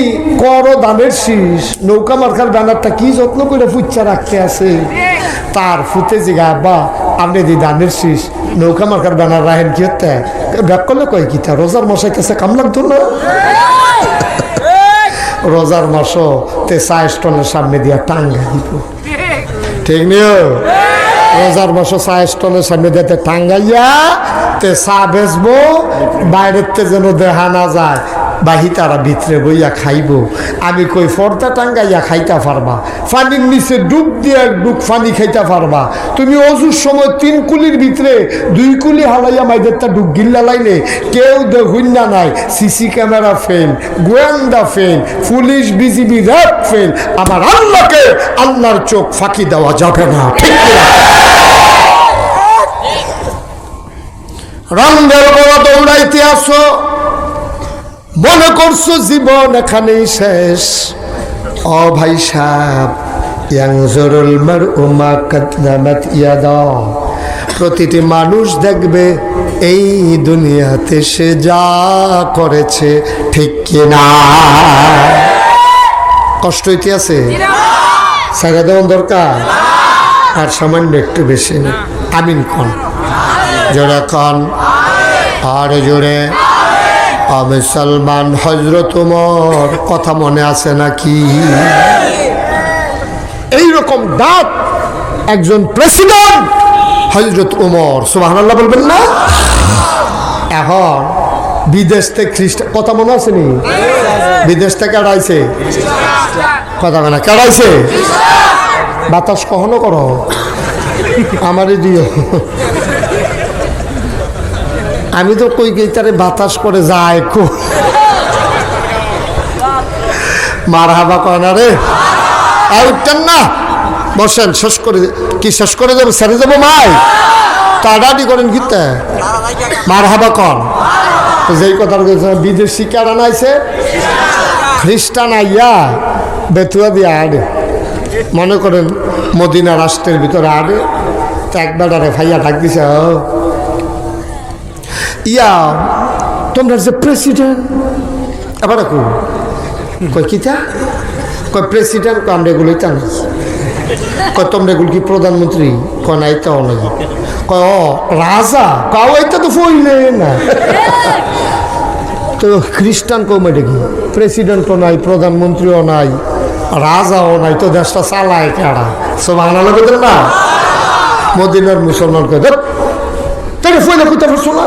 করো দানের শীষ নৌকা মার্কার ব্যানারটা কি যত্ন করে ফুচ্ছা রাখতে আছে তার ফুটে জিগা বা আপনি দি দানের শীষ নৌকা মার্কার ব্যানার রাখেন কি হতে ব্যাক করলে কয় কি তা রোজার মশাই কাছে কাম লাগতো না রোজার মাসও তে চা স্টলের সামনে দিয়া টাঙ্গা দিব ঠিক নিও রোজার মাসও চা স্টলের সামনে দিয়ে টাঙ্গাইয়া তে চা বেচবো বাইরের তে যেন দেখা না যায় বাহি তারা ভিতরে বইয়া খাইব আমি কই ফর্দা টাঙ্গাইয়া খাইতে পারবা পানির নিচে ডুব দিয়ে ডুব পানি খাইতে পারবা তুমি অজুর সময় 3 কুলির ভিতরে 2 কুলি হালাইয়া মাইদেরটা ডুব গিল্লা লাইলে কেউ দেখুন না নাই সিসি ক্যামেরা ফেল গোয়েন্দা fail police BGB RAB fail আমার আল্লাহকে আল্লাহর চোখ ফাঁকি দেওয়া যাবে না ঠিক রঙের বড় দৌড়াইতে আসো মনে করছো জীবন এখানেই শেষ ও ভাই সাহেব ইয়ানজুরুল মারউ মা কদ্দামাত ইয়াদা প্রতিটি মানুষ দেখবে এই দুনিয়াতে সে যা করেছে ঠিক কিনা কষ্ট হইতে আছে সারা দেওয়ার দরকার আর সামান্য একটু বেশি আমিন কন জোরে কন আর জোরে মুসলমান হযরত ওমর কথা মনে আছে নাকি এইরকম দাঁত একজন প্রেসিডেন্ট হযরত ওমর সুবহানাল্লাহ বলবেন না এখন বিদেশ থেকে খ্রিস্টান কথা মনে আছে নি বিদেশ থেকে আড়াইছে কথা মানে কাড়াইছে বাতাস কখনো করো আমারই দিও আমি তো কই গেইতারে বাতাস করে যায় কো মারহাবা কয়না রে আর উঠতেন না বসেন শেষ করে কি শেষ করে যাবো সেরে যাবো মাই তাড়াতাড়ি করেন গীতে মারহাবা কন যেই কথা বিদেশি কারা নাইছে খ্রিস্টান আইয়া বেতুয়া দিয়ে আড়ে মনে করেন মদিনা রাষ্ট্রের ভিতরে আড়ে তো একবার ফাইয়া ডাক দিছে ইয়া তোমরা যে প্রেসিডেন্ট আবার কই কিতা কই প্রেসিডেন্ট আমরা এগুলোই তা নাই কই তোমরা এগুলো কি প্রধানমন্ত্রী কয় নাই তাও নাই কয় ও রাজা কাও এটা তো ফইলে না তো খ্রিস্টান কমেডি কি প্রেসিডেন্টও নাই প্রধানমন্ত্রীও নাই রাজাও নাই তো দেশটা চালায় কেডা সুবহানাল্লাহ বলেন না মদিনার মুসলমান কয় তাই ফইলে কইতা পারছো না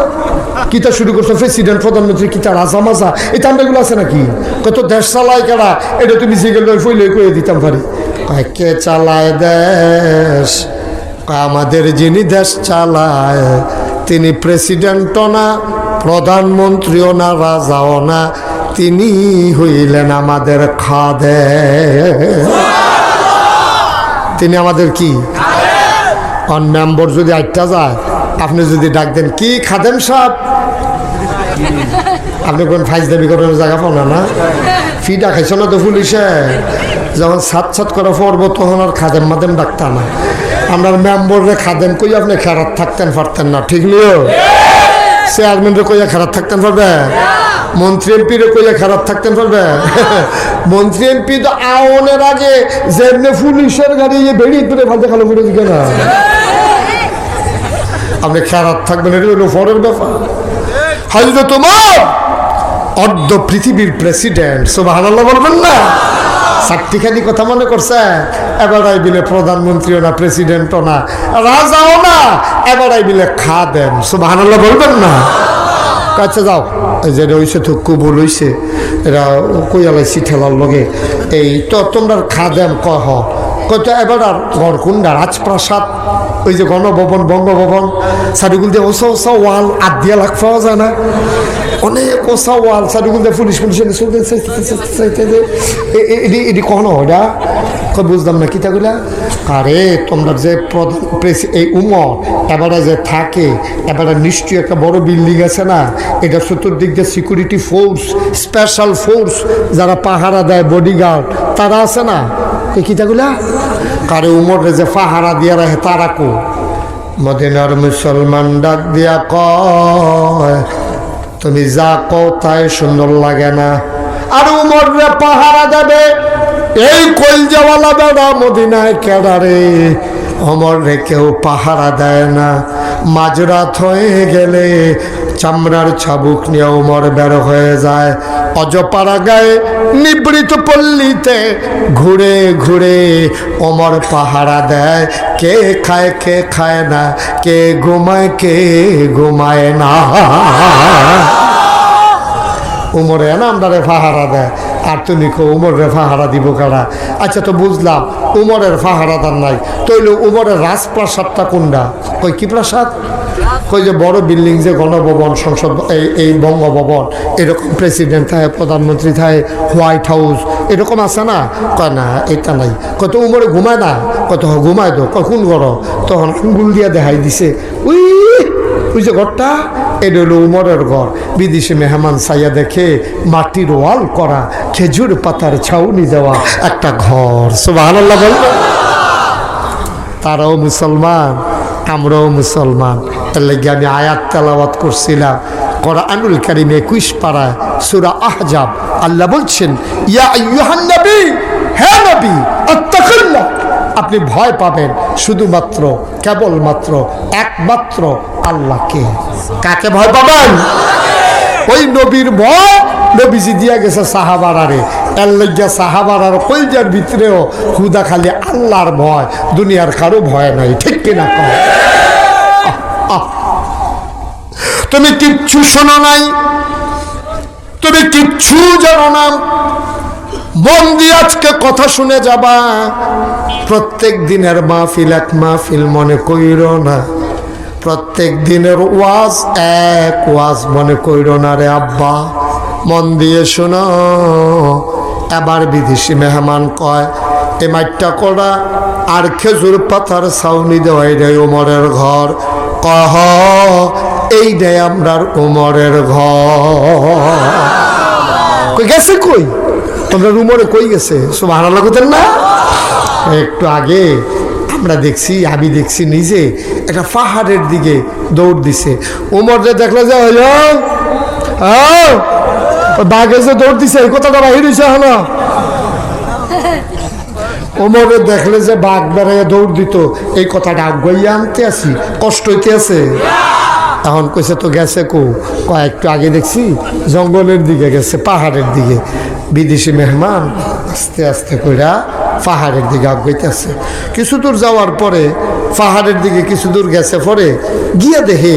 কিতা শুরু করছো প্রেসিডেন্ট প্রধানমন্ত্রী কিতা রাজা মাজা এই তান্ডাগুলো আছে নাকি কত দেশ চালায় কারা এটা তুমি জিগেল ফইলে কয়ে দিতাম পারি কে চালায় দেশ আমাদের যিনি দেশ চালায় তিনি প্রেসিডেন্টও না প্রধানমন্ত্রীও না রাজাও না তিনি হইলেন আমাদের খাদে তিনি আমাদের কি অন মেম্বার যদি আটটা যায় আপনি যদি ডাক দেন কি খাদেম সাহেব আপনি কোন ফাইজদামি করার জায়গা পাও না ফিটা খাইছো না তো পুলিশে যখন ছাত করে পড়বো তখন আর খাদেম মাদেম ডাকতাম না আমরা মেম্বরে খাদেম কই আপনি খেরাত থাকতেন পারতেন না ঠিক নিও চেয়ারম্যানরে কইয়া খারাপ থাকতেন পারবে মন্ত্রী এমপিরে কইয়া খারাপ থাকতেন পারবে মন্ত্রী এমপি তো আওনের আগে যেমনি পুলিশের গাড়ি বেরিয়ে দূরে ফালতে খালো করে দিকে না আপনি খারাপ থাকবেন এটা হলো ফরের ব্যাপার হযরত ওমর অর্ধ পৃথিবীর প্রেসিডেন্ট সুবহানাল্লাহ বলবেন না চারটিখানি কথা মনে করছে এবারাই বিলে প্রধানমন্ত্রীও না প্রেসিডেন্টও না রাজাও না এবারাই বিলে খাদেম সুবহানাল্লাহ বলবেন না কাছে যাও যেটা হয়েছে তো কবুল হয়েছে এরা কইয়ালাইছি ঠেলার লগে এই তো তোমরা খাদেম কহ কত এবার আর ঘর কোনটা রাজপ্রাসাদ ওই যে গণভবন বঙ্গভবন সারিগুল দিয়ে ওসা ওসা ওয়াল আট দিয়া লাখ পাওয়া যায় না অনেক ওসা ওয়াল সারিগুল দিয়ে পুলিশ এটি কখনো ওটা বুঝলাম না কিতাগুলা আরে তোমরা যে প্রধান এই উমর এবারে যে থাকে এবারে নিশ্চয়ই একটা বড় বিল্ডিং আছে না এটা চতুর্দিক দিয়ে সিকিউরিটি ফোর্স স্পেশাল ফোর্স যারা পাহারা দেয় বডিগার্ড তারা আছে না এই কিতাগুলা কারে উমরে যে পাহারা দিয়ে রাখে তারা কো মদিনার মুসলমান ডাক দিয়া কয় তুমি যা কও তাই সুন্দর লাগে না আর উমরে পাহারা দেবে এই কলজাওয়ালা বেড়া মদিনায় কেডারে অমর রে কেউ পাহারা দেয় না মাঝরাত হয়ে গেলে চামড়ার ছাবুক নিয়ে ওমর বের হয়ে যায় অজপাড়া গায়ে নিবৃত পল্লীতে ঘুরে ঘুরে ওমর পাহারা দেয় কে খায় না কে ঘুমায় না উমরে না আমদারে পাহারা দেয় আর তুমি কো উমরের পাহারা দিব কারা আচ্ছা তো বুঝলাম উমরের পাহারাদার নাই তৈল উমরের রাজপ্রাসাদটা কোনটা কই কি প্রাসাদ কই যে বড় বিল্ডিং যে গণভবন সংসদ এই বঙ্গভবন এরকম প্রেসিডেন্ট থাকে প্রধানমন্ত্রী থাকে হোয়াইট হাউস এরকম আছে না কয় না এটা নাই কত উমরে ঘুমায় না কত ঘুমায় তো কখন গড় তখন আঙ্গুল দিয়া দেখাই দিছে ওই যে ঘরটা এটা হলো উমরের ঘর বিদেশি মেহমান সাইয়া দেখে মাটির ওয়াল করা খেজুর পাতার ছাউনি দেওয়া একটা ঘর সুবহানাল্লাহ বলবে তারাও মুসলমান আমরাও মুসলমান এর লাগে আমি আয়াত তেলাওয়াত করছিলাম কোরআনুল কারীম 21 পারায় সূরা আহজাব আল্লাহ বলছেন ইয়া আইয়ুহান নবী হে নবী আত্তাকিল্লাহ আপনি ভয় পাবেন শুধুমাত্র কেবলমাত্র একমাত্র আল্লাহকে কাকে ভয় পাবেন ওই নবীর ভয় নবীজি দিয়া গেছে সাহাবারারে এর লাগিয়া সাহাবারার কলজার ভিতরেও খুদা খালি আল্লাহর ভয় দুনিয়ার কারো ভয় নাই ঠিক কিনা কয় তুমি কিচ্ছু শোনো নাই তুমি কিচ্ছু জানো না মন দিয়ে আজকে কথা শুনে যাবা প্রত্যেক দিনের মাহফিল এক মাহফিল মনে কইরো না প্রত্যেক দিনের ওয়াজ এক ওয়াজ মনে কইরো না রে আব্বা মন দিয়ে শোনো এবার বিদেশি মেহমান কয় এ মাইটটা করা আর খেজুর পাতার ছাউনি দেওয়া এটাই উমরের ঘর কহ এইটাই আমরার উমরের ঘর কই গেছে কই তোমরা উমরে কই গেছে সুবহানাল্লাহ কইতেন না একটু আগে আমরা দেখছি আমি দেখছি নিজে একটা পাহাড়ের দিকে দৌড় দিছে উমর যে দেখলো যে হইলো বাঘে যে দৌড় দিছে এই কথাটা বাহির হয়েছে হলো উমরে দেখলে যে বাঘ বেড়াইয়া দৌড় দিত এই কথাটা আগুয়াইয়া আনতে আসি কষ্ট হইতে আছে এখন কইছে তো গেছে একটু আগে দেখছি জঙ্গলের দিকে গেছে পাহাড়ের দিকে বিদেশি মেহমান আস্তে আস্তে কইরা পাহাড়ের দিকে আগাইতেছে কিছু দূর যাওয়ার পরে পাহাড়ের দিকে কিছু দূর গেছে পরে গিয়া দেখে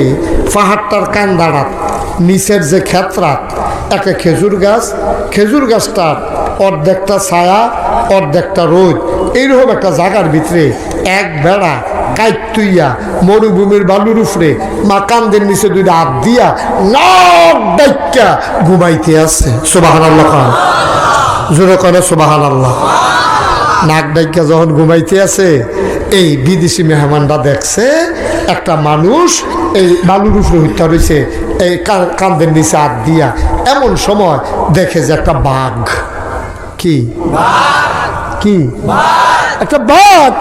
পাহাড়টার কান্দাড়াত নিচের যে ক্ষেত্রাত একটা খেজুর গাছটার অর্ধেকটা ছায়া অর্ধেকটা রোদ এইরকম একটা জায়গার ভিতরে এক বেড়া কাইট তুইয়া মরুভূমির বালুর উপরে মা কান্দের নিচে দুইটা হাত দিয়া নাক ডাইক্কা ঘুমাইতে আছে সুবহানাল্লাহ খান জোরে করে সুবহানাল্লাহ নাক ডাইক্কা যখন ঘুমাইতে আছে এই বিদেশি মেহমানরা দেখছে একটা মানুষ এই বালুর উপরে হইতে রয়েছে এই কান্দের নিচে হাত দিয়া এমন সময় দেখে যে একটা বাঘ কি একটা বাঘ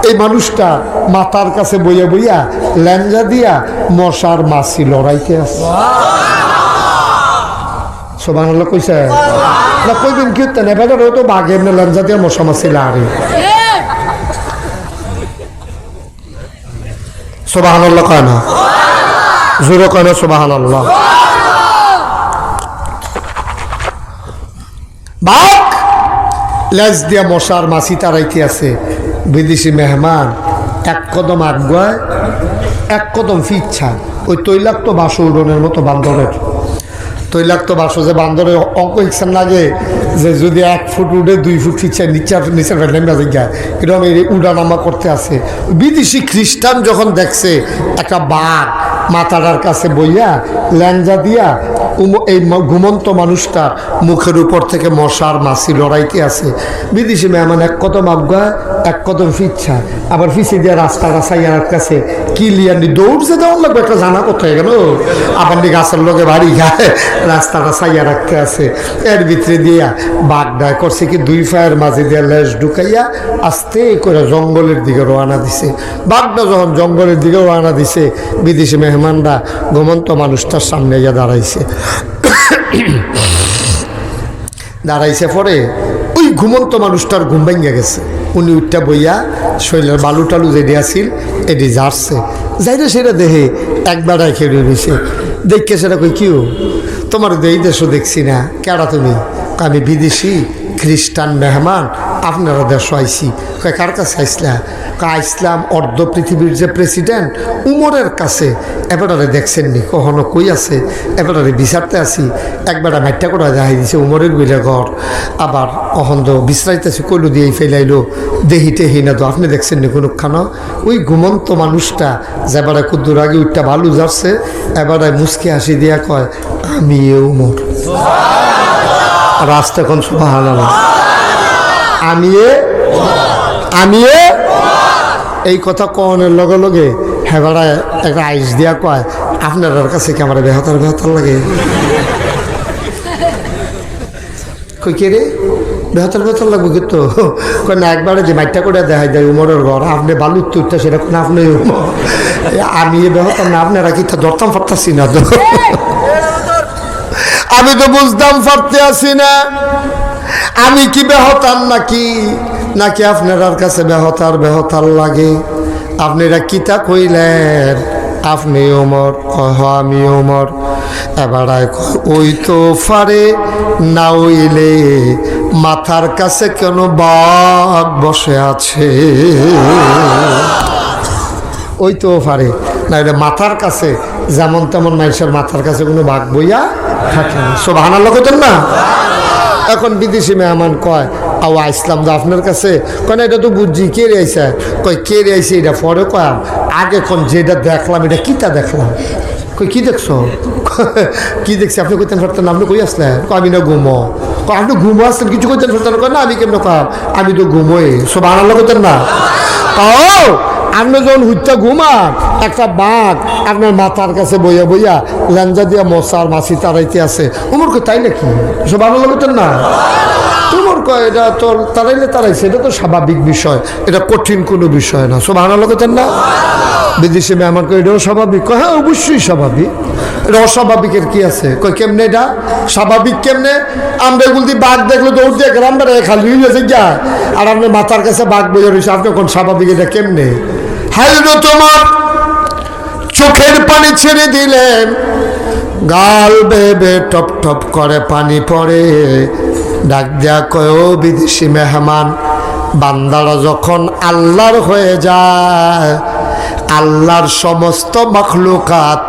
এই মানুষটা মাথার কাছে বইয়া বইয়া ল্যাঞ্জা দিয়া মশার মাছি লড়াইতে আছে সুবহানাল্লাহ কইছে না কইবেন কি তে নেবে তো বাঘ এমনি ল্যাঞ্জা দিয়া মশা মাছি লাড়ে সুবহানাল্লাহ কয় না জোরে কয় না সুবহানাল্লাহ বাঘ লেজ দিয়া মশার মাছি তাড়াইতে আছে বিদেশি মেহমান এক কদম আগুয়ায় এক কদম ফিচ্ছা ওই তৈলাক্ত বাসুরনের মতো বান্দরের তৈলাক্ত বাসো যে বান্দরের অঙ্ক ইচ্ছান লাগে যে যদি 1 ফুট উঠে 2 ফুট নিচে নেমে যায় এরকম উড়ানামা করতে আছে। বিদেশি খ্রিস্টান যখন দেখছে একটা বাঘ মাথাটার কাছে বইয়া ল্যাঞ্জা দিয়া এই ঘুমন্ত মানুষটা মুখের উপর থেকে মশার মাছি লড়াইতে আছে, বিদেশি মেহমান এক কদম আজ্ঞা এক কদম ফিচ্ছা আবার ফিসে দিয়ে রাস্তাটা সাইয়ার কাছে কিলিয়ানি দৌড়ছে দেওয়ার লাগবে একটা জানা কোথায় গেল আবার নি গাছের লোকে বাড়ি খায় রাস্তাটা সাইয়া রাখতে আছে। এর ভিতরে দিয়া বাঘডায় করছে কি 2 পায়ের মাঝে দিয়ে লেজ ঢুকাইয়া আস্তে করে জঙ্গলের দিকে রওনা দিছে। বাঘটা যখন জঙ্গলের দিকে রওনা দিছে বিদেশি মেহমানরা ঘুমন্ত মানুষটার সামনে গিয়ে দাঁড়াইছে। দাঁড়াইছে পরে ওই ঘুমন্ত মানুষটার ঘুম ভেঙে গেছে। উনি উঠটা বইয়া শরীরের বালু টালু যেটি আসিল এটি যাচ্ছে যাইলে সেটা দেহে একবার খেয়ে রয়েছে। দেখে সেটা কই কিউ তোমার এই দেশও দেখছি না, কেডা তুমি? আমি বিদেশি খ্রিস্টান মেহমান, আপনারা দেশ আইসি। কার কাছে আইসলা? আইসলাম অর্ধ পৃথিবীর যে প্রেসিডেন্ট উমরের কাছে। এবারে দেখছেননি কখনো কই আছে? এবারে বিচারতে আসি একবারে মাইটা করা যাই দিছে উমরের বিলে ঘর, আবার অহন্দ বিশ্রাইতেছে কইলু দিয়েই ফেলাইলো দেহিতে হিনা তো আপনি দেখছেননি কোনোখানো? ওই ঘুমন্ত মানুষটা যেবারে কুদ্দুর আগে উঠটা ভালো যাচ্ছে এবারে মুসকে হাসি দিয়া কয় আমি উমর। রাস্তা এখন সুবহানাল্লাহ আমি এই কথা কনের লগে লগে হেবারা একটা আইস দিয়া কয় আপনার কাছে কি আমার বেহতার লাগে? কই কে রে বেহতার লাগবে কিন্তু না একবারে যে মাইটা করে দেখাই যায় উমরের ঘর আপনি বালুর তুরটা সেরকম না আপনি আমি বেহতার না আপনারা কি তা ধরতাম পারতাছি না তো আমি তো বুঝতাম পারতে আসি না আমি কি বেহতার নাকি আপনার কাছে বেহতার লাগে? আপনারা কিতা কইলেন আপনি ওমর? আমি ওমর। এবার ওই তো ফারে না হইলে মাথার কাছে কেন বাঘ বসে আছে? ওই তো ফারে না হইলে মাথার কাছে যেমন তেমন মানুষের মাথার কাছে কোনো বাঘ বইয়া থাকে না। সুবহানাল্লাহ কইতেন না? এখন বিদেশি মেহমান কয় আওয়া ইসলাম দা আপনার কাছে কয় এটা তো বুঝছি কে রে আইসা? কয় কে রে আইসে এটা পরে কয় আগে কোন যেটা দেখলাম এটা কিতা দেখলাম? কই কি দেখছো? কি দেখছি আপনি কইতেন পারতেন না? আপনি কই আসলেন? আমি না ঘুমো। আপনি ঘুমো আসতেন কিছু কইতেন পারতেন না? আমি কেমন কয় আমি তো ঘুমোই। সুবহানাল্লাহ কইতেন না? আপনি যখন হুইটা ঘুমান একটা বাঘ আপনার মাথার কাছে বইয়া বইয়া ল্যাঞ্জা দিয়া মশার মাছি তাড়াইতে আছে উমর কই তাই নাকি? সুবহানাল্লাহ কইতেন না? তোমার কয় এটা তোর তাড়াইছে এটা তো স্বাভাবিক বিষয়, এটা কঠিন কোনো বিষয় না। সুবহানাল্লাহ কইতেন না? বিদেশি মেহমান কয় এটাও স্বাভাবিক? কয় হ্যাঁ অবশ্যই স্বাভাবিক। এটা অস্বাভাবিকের কি আছে? কয় কেমনে এটা স্বাভাবিক কেমনে? আমরা এগুলো দিয়ে বাঘ দেখলে দৌড় দিয়ে গেলাম খালি হয়েছে যা আর আপনার মাথার কাছে বাঘ বইয়া রয়েছে আপনি কোন স্বাভাবিক এটা কেমনে? হাইলো তোমার চোখের পানি ছেড়ে দিলেন গাল বেবে টপ টপ করে পানি পড়ে। ডাক দেয়া কয় ও বিদেশি মেহমান, বান্দারা যখন আল্লাহর হয়ে যায় আল্লাহর সমস্ত মখলুকাত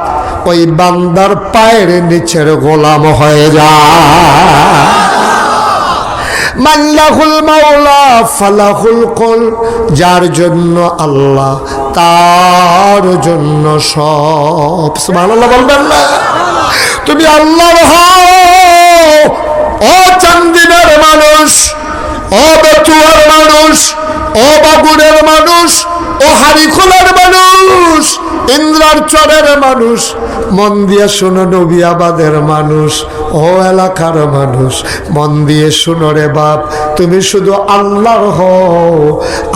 ওই বান্দার পায়ের নিচের গোলাম হয়ে যায়। মাল্লাহুল মাওলা ফালাহুল কুল, যার জন্য আল্লাহ তার জন্য সব। সুবহানাল্লাহ বলবেন না? তুমি আল্লাহর হও ও চান্দিনার মানুষ, ও বেতুয়ার মানুষ, ও বাগুড়ের মানুষ, ও হারিখোলার মানুষ, ইন্দ্রারচরের মানুষ, মন দিয়ে শোনো নবিয়াবাদের মানুষ, ও এলাকার মানুষ মন দিয়ে শোনো রে বাপ, তুমি শুধু আল্লাহর হও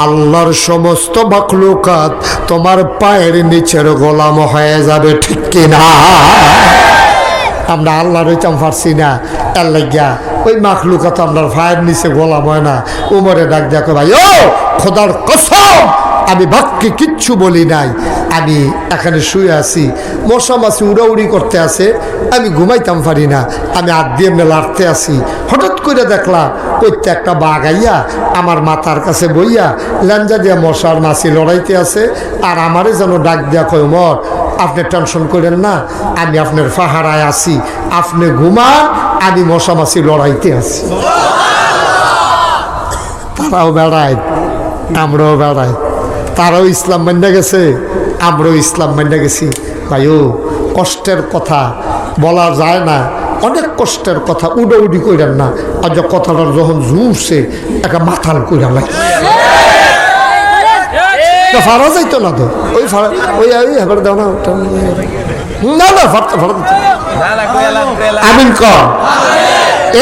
আল্লাহর সমস্ত মাখলুকাত তোমার পায়ের নিচের গোলাম হয়ে যাবে, ঠিক কিনা? আমরা আল্লাহর হইতাম পারছি না, তার লাগিয়া ওই মাখলুকাত আপনার পায়ের নিচে গোলাম হয় না। উমরে ডাক দেখো ভাই ও খোদার কসম আমি বাক্যে কিচ্ছু বলি নাই, আমি এখানে শুয়ে আছি, মশা মাছি উড়াউড়ি করতে আছে, আমি ঘুমাইতাম পারি না, আমি হাত দিয়ে এমনি লাড়তে আছি, হঠাৎ করে দেখলাম কইতে একটা বাঘ আইয়া আমার মাথার কাছে বইয়া ল্যাঞ্জা দিয়া মশার মাছি লড়াইতে আছে, আর আমারে যেন ডাক দেয়া কয় উমর আপনি টেনশন করেন না, আমি আপনার পাহারায় আছি, আপনি ঘুমান, আমি মশামাছি লড়াইতে আছি। তারাও বেড়ায়, আমরাও বেড়াই, তারাও ইসলাম মান্য গেছে, আমরাও ইসলাম মান্য গেছি। ভাইও কষ্টের কথা বলা যায় না, অনেক কষ্টের কথা, উডাউডি কইরেন না। আর যে কথাটার যখন জুড়ছে একটা মাথাল কইরা লাগে, ফারা যাইতো না তো, ওই ফারা ওই এবার দাও না, না না ফারতে ফারা দিত। আমিন কর।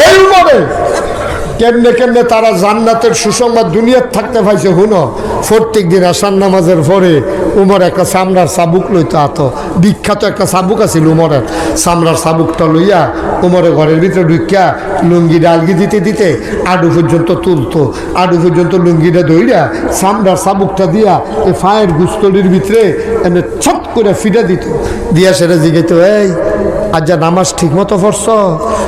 এই মনে কেমনে কেমনে তারা জান্নাতের সুসংবাদ দুনিয়ার থাকতে পাইছে। হুনো প্রত্যেক দিন আসার নামাজের পরে উমর একটা চামড়ার চাবুক লইতো, আত বিখ্যাত একটা চাবুক আছিল উমরের, চামড়ার চাবুকটা লইয়া উমরে ঘরের ভিতরে ঢুকিয়া লুঙ্গিটা আলগি দিতে দিতে আডু পর্যন্ত তুলতো, আডু পর্যন্ত লুঙ্গিটা ধইরা চামড়ার চাবুকটা দিয়া এই ফায়ের গুস্তলির ভিতরে এমনি ছট করে ফিরে দিত, দিয়া সেটা জিগাইতো, এই আজ যা নামাজ ঠিক মতো পড়ছ?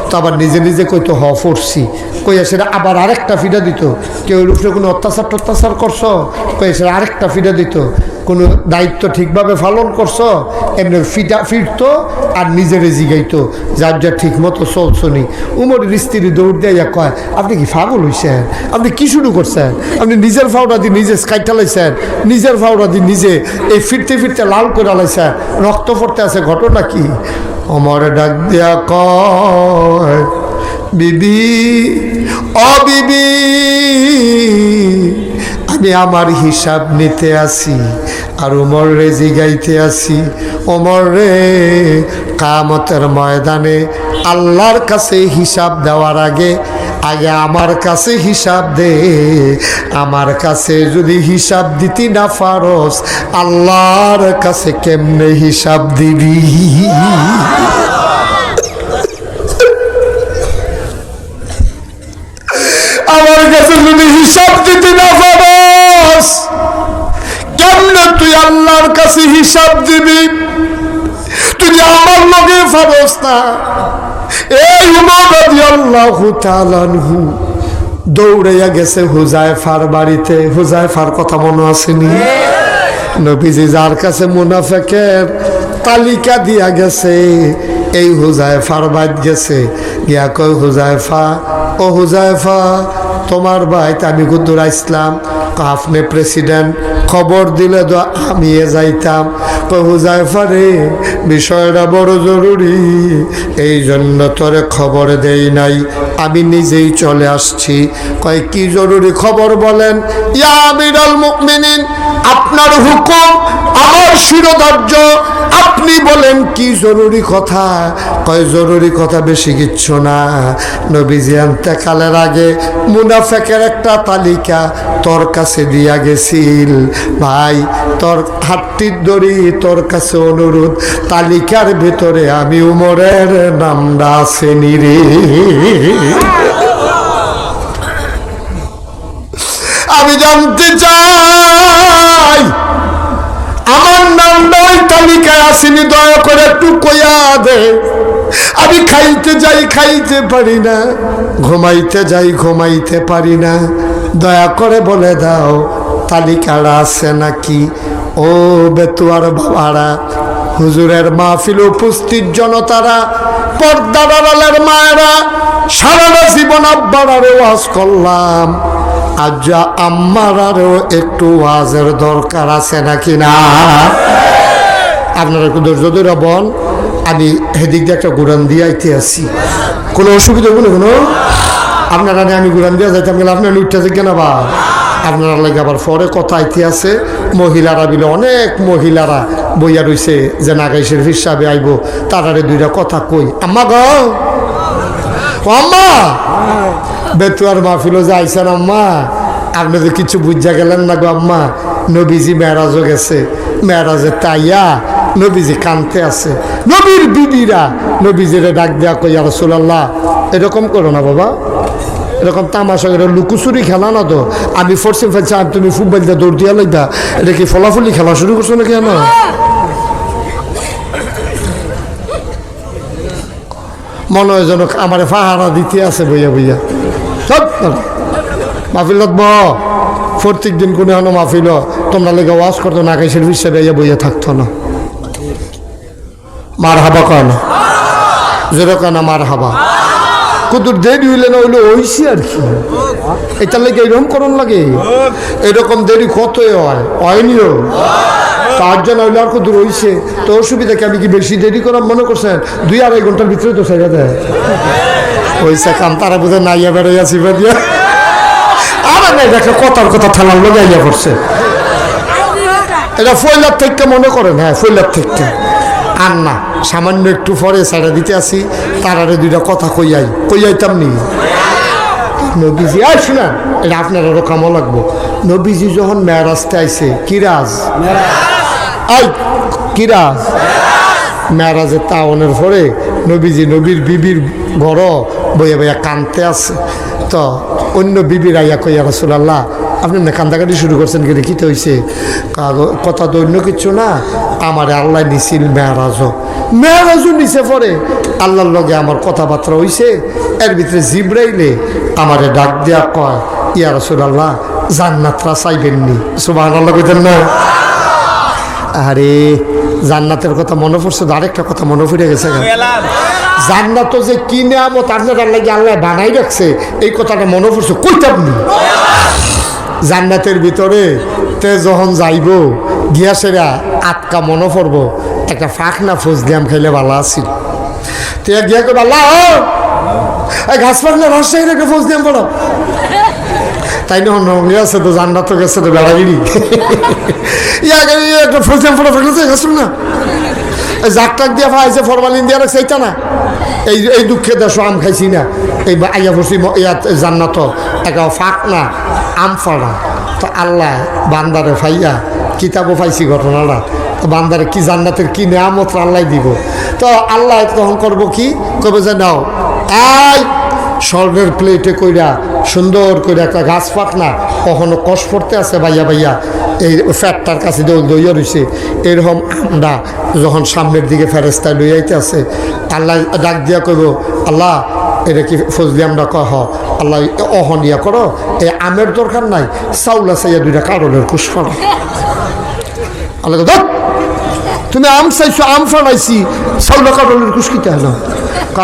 তো আবার নিজে নিজে কইতো হ পড়ছি, কইয়া সেটা আবার আরেকটা ফিরা দিত। কেউ উপরে কোনো অত্যাচার টত্যাচার করছো? কইয়া সেটা আরেকটা ফিরা দিত। কোনো দায়িত্ব ঠিকভাবে পালন করছো? এমনি ফিরতো আর নিজেরে জিগাইতো, যার যা ঠিক মতো চলছো নি। উমরের স্ত্রী দৌড় দিয়া কয়, আপনি কি পাগল হইছেন? আপনি কি শুরু করছেন? আপনি নিজের ফাউডা দিয়ে নিজে স্কাইটা লাইছেন, নিজের ফাউডা দিয়ে নিজে এই ফিরতে ফিরতে লাল করে লাইছেন, রক্ত পড়তে আছে, ঘটনা কি? ওমরে ডাক দিয়া কয়, বিবি ও বিবি, আমি আমার হিসাব নিতে আসি আর ওমর রে জিগাইতে আসি, ওমর রে কিয়ামতের ময়দানে আল্লাহর কাছে হিসাব দেওয়ার আগে আগে আমার কাছে হিসাব দে। আমার কাছে যদি হিসাব দিতি না পারস, আল্লাহর কাছে কেমনে হিসাব দিবি? আমার কাছে যদি হিসাব দিতে না পারস, কেমনে তুই আল্লাহর কাছে হিসাব দিবি? তুই আমার লগে পারস না। এই উমর রাদিয়াল্লাহু তাআলা আনহু দৌড়াইয়া গেছে হুযায়ফার বাড়িতে। হুযায়ফার কথা মনে আসেনি? নবীজি যার কাছে মুনাফিকের তালিকা দিয়া গেছে, এই হুযায়ফার বাড়ি গেছে, গিয়া কয়, হুযায়ফা ও হুযায়ফা, তোমার বাইতে আমি গুদ্দুর ইসলাম, আপনি প্রেসিডেন্ট, খবর দিলে তো আমি যাইতাম। হুযায়ফা রে, বিষয়টা বড় জরুরি, এই জন্য তোরে খবর দেই নাই, আমি নিজেই চলে আসছি। কয় কি জরুরি খবর বলেন? ইয়া আমিরুল মুমিনিন, আপনার হুকুম, আমার শিরোধার্য, আপনি বলেন কি জরুরি কথা? কয় জরুরি কথা বেশি কিচ্ছু না, নবীজি ইন্তেকালের আগে মুনাফিকের একটা তালিকা তোর কাছে দিয়া গেছিল। ভাই তোর হাতটির দড়ি, তোর কাছে অনুরোধ, তালিকার ভিতরে আমি উমরের নামটা আছে নি রে? আমি জানতে চাই আমার নামটা ওই তালিকায় আসেনি, দয়া করে একটু কইয়া দে। আমি খাইতে যাই, খাইতে পারি না, ঘুমাইতে যাই, ঘুমাইতে পারি না, দয়া করে বলে দাও তালিকাটা আছে নাকি? ও বেতুয়ার বাবারা, হুজুরের মাহফিল উপস্থিত জনতারা, পর্দার আড়ালের মায়েরা, সারাটা জীবন আব্বার আরো ওয়াজ করলাম, আজ আম্মার আরো একটু ওয়াজের দরকার আছে নাকি না? আপনারা একটু ধৈর্য ধরে বল, আমি হেদিক দিয়ে একটা গুরান দিয়ে আইতে আসি, কোনো অসুবিধা হবো না কোনো? আপনারা আমি গুরান দিয়ে যাইতাম গেলে আপনার উঠতে যে কেনা বা আপনারা লাগে আবার পরে কথা আইতে আছে। মহিলারা বিলে অনেক মহিলারা বইয়া রয়েছে যে নাগাইশের হিসাবে আইব, তারারে দুইটা কথা কই। আম্মা গো, আম্মা বেতুয়ার মাহফিলও যে আইসেন আম্মা, আপনি তো কিছু বুঝা গেলেন না গো আম্মা। নবীজি মেরাজও গেছে, মেরাজে তাইয়া নবীজি কানতে আছে। নবীর বিবিরা নবীজিরে ডাক দেয়া কই, ইয়া রাসূলুল্লাহ এরকম করো না বাবা, এরকম তামাশা করে লুকুচুরি খেলা না তো। আমি ফোরসিম ফেলছি, তুমি ফুটবল দিয়ে দৌড় দিয়া লাইবা, এটা কি ফলাফলি খেলা শুরু করছো না কেন? মনে হয় যেন আমার পাহারা দিতে আছে বইয়া বইয়া। মাহফিলত প্রত্যেক দিন কোনো মাহফিল তোমরা লেগে ওয়াজ করতো, নাকাইশের হিসেবে বইয়া থাকতো না। মার হাবা কয় না, যেটা কয় না মার হাবা। কত দেরি হইলে না হইলে হইছি আর কি, এটার লাগে এরকম করণ লাগে, এরকম দেরি কত হয়নিও। তার জন্য হইলে আর কত রয়েছে তো অসুবিধা কি? আমি কি বেশি দেরি করার মনে করছেন? 2-2.5 ঘন্টার ভিতরে তো সেটা দেয় ওইসা কাম তারা বোধ নাইয়া বেড়াইয়াছি দিয়া আর নাই দেখে কথার কথা ঠেলার লোক আইয়া পড়ছে। এটা ফয়লার থেকে মনে করেন, হ্যাঁ ফয়লার থেকে আর না, সামান্য একটু পরে সাইডা দিতে আসি তারারে 2টা কথা কইয়াইতাম নি। নবীজি আয় শুনেন, এটা আপনারও কামও লাগবো। নবীজি যখন মেরাজতে আইছে, কিরাজ আই কিরাজ মেরাজের তাওনের পরে নবীজি নবীর বিবির ঘর বইয়া বইয়া কানতে আছে। তো অন্য বিবির আইয়া কইয়া রাসূলুল্লাহ আপনি না কান্দাকাটি শুরু করছেন কি রেখিতে হয়েছে? কথা তো অন্য কিছু না, আমার আল্লাহ নিছিল মেয়ারাজও নিচে পরে আল্লাহর লগে আমার কথাবার্তা হইছে। এর ভিতরে জিব্রাইলে আমারে ডাক দিয়া কয়, ইয়া রাসূলুল্লাহ জান্নাতরা চাইবেননি? সুবহানাল্লাহ কইতেন না? আরে জান্নাতের কথা মনে পড়ছে, আরেকটা কথা মনে পড়ে গেছে। জান্নাত যে কি নিয়ামত আপনার লাগে আল্লাহ বানাই রাখছে, এই কথাটা মনে পড়ছে কইতাম নি। জান্নাতের ভিতরে তে যখন যাইব গিয়া সেরা আটকা মনে পড়বো একটা ফাঁকনা ফজলিয়াম খাইলে ভালো আছিল। তো গিয়া কই আল্লাহ ঘাস পাকলে রাজশাহীর একটা ফজলিয়াম পড়ো, তাই না নঙ্গে আছে তো জান্নাত তো গেছে তো বেড়াগিরি একটা ফজলিয়াম পড়া ফেলেছে ঘাস না জাক টাক দিয়া ফাইছে ফরমালিন দিয়া রাখছে, এইটা না এই দুঃখে দেশ আম খাইছি না, এই আইয়া বসি ইয়াত জান্নাত একটা ফাঁক না আম ফাড়া। তো আল্লাহ বান্দারে ফাইয়া কিতাবও পাইছি ঘটনাটা, তো বান্দারে কি জান্নাতের কি নেয়ামত আল্লাহ দিব। তো আল্লাহ তখন করবো কি, কবে যে নাও এই স্বর্ণের প্লেটে কইরা সুন্দর করে একটা গাছ পাক না কখনো কষ পড়তে আছে বাইয়া বাইয়া এই ফ্যাটটার কাছে দইয়া রয়েছে, এরকম আমরা যখন সামনের দিকে ফেরেস্তায় লইয়াইতে আছে আল্লাহ ডাক দিয়া কইব, আল্লাহ এটা কি ফজলি আমরা কহ আল্লাহ অহনিয়া করো, এই আমের দরকার নাই, চাউলা চাইয়া 2টা কারণের কুশ ফাড়া। আল্লাহ তুমি আম চাইছো, আম ফাড়াইছি, চাউলা কারণের কুশ কিতে হলো?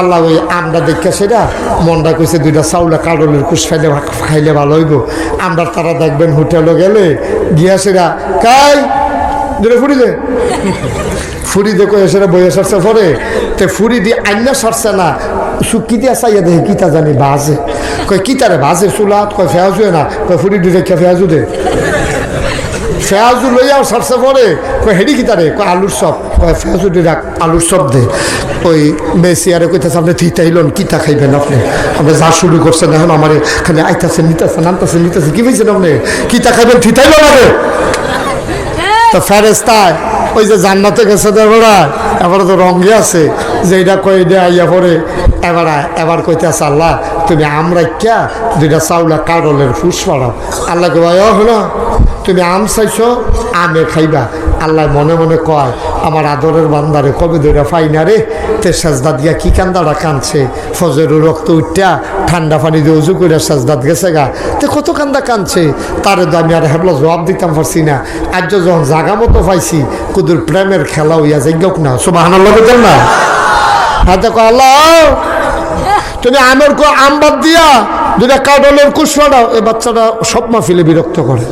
আল্লাহ ওই আমরা দেখা সেটা মনটা কইছে 2টা চাউলা কারণের কুশ খাইলে ভালো হইব। আমরা তারা দেখবেন হোটেলে গেলে গিয়া সেরা কাই দূরে ফুরি দেখো সেটা বইয়া সারছে পরে তে ফুরি দিয়ে আইনা সারছে না, সুকি দিয়া চাইয়া দেখে কিতা জানি বাজে, কয় কিতারে বাজে চুলাত, কয় ফেয়াজু না, কয় ফুরি দিয়ে ফেয়াজু দে ফেয়াজু লইয়াও সারছে পরে কয় হেডি কিতারে, কয় আলুর চপ, কয় ফেয়াজু দিয়ে রাখ আলুর চপ দে। ওই মেসি আরে কইতেছে আপনি থিতাইলেন কিতা খাইবেন আপনি যা শুরু করছেন এখন আমার খালি আইতাছে নিতেছে নামতেছে নিতেছে কি বলছেন আপনি কিতা খাইবেন থিতাইলেন আরে? তো ফেরেস্তায় ওই যে জান্নাতে গেছে এবার তো রঙে আছে যে এটা কয়ে দে আইয়া পরে এবার কইতে আছে আল্লাহ তুমি আমরা ক্যা 2টা চাউলা কারলের ফুস পাড়াও। আল্লাহকে ভাই হলো তুমি আম চাইছো আমে খাইবা। আল্লাহ মনে মনে কয় আমার আদরের বান্দারে কবে 2টা পাই না রে, তে সাজদাত গিয়া কি কান্দাটা কানছে, ফজরের রক্ত উঠটা ঠান্ডা পানি দিয়ে উজু করে সাজদাত গেছে গা, তে কত কান্দা কানছে, তারে তো আমি আর হেবলা জবাব দিতাম পারছি না। আজ যখন জাগা মতো পাইছি কুদুর প্রেমের খেলা হইয়া যাইগক না, সুবহানাল্লাহ বলতেন না? হাতে কয় আল্লাহ তুমি আমের আম বাদ দিয়া 2টা কাডলের কুশ ফাড়াও। এই বাচ্চাটা সব মাহফিলে বিরক্ত করে,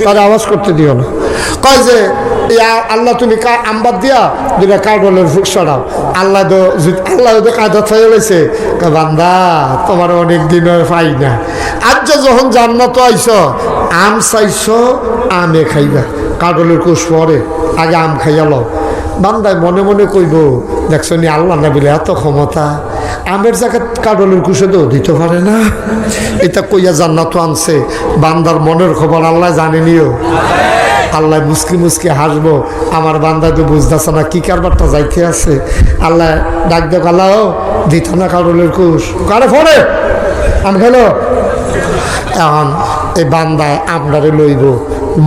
তার আওয়াজ করতে দিও না। কয় যে আল্লাহ তুমি আম্বাদ দিয়া 2টা কাডলের ফুক সরাও। আল্লাহ তো কায়দা হয়ে গেছে, বান্দা তোমার অনেক দিন পাই না, আজ যখন জান্নাত আইছ আম চাইছ আমে খাইবা, কাডলের কুশ পরে আগে আম খাইয়া লও। বান্দায় মনে মনে কইব দেখছো নি আল্লাহ না বলে এত ক্ষমতা, আমের জায়গায় কাডলের কুশে তো দিতে পারে না, এটা কইয়া জান্নাত আনছে। বান্দার মনের খবর আল্লাহ জানেনিও, আল্লাহ মুসকি মুসকি হাসবো, আমার বান্দা তো বুঝতেছে না কি কারবারটা যাইতে আছে। আল্লাহ ডাক দেখ আল্লাহ দিত না কাডলের কুশ, কারে ফোনে আম খেলো। এখন এই বান্দায় আমরারে লইব,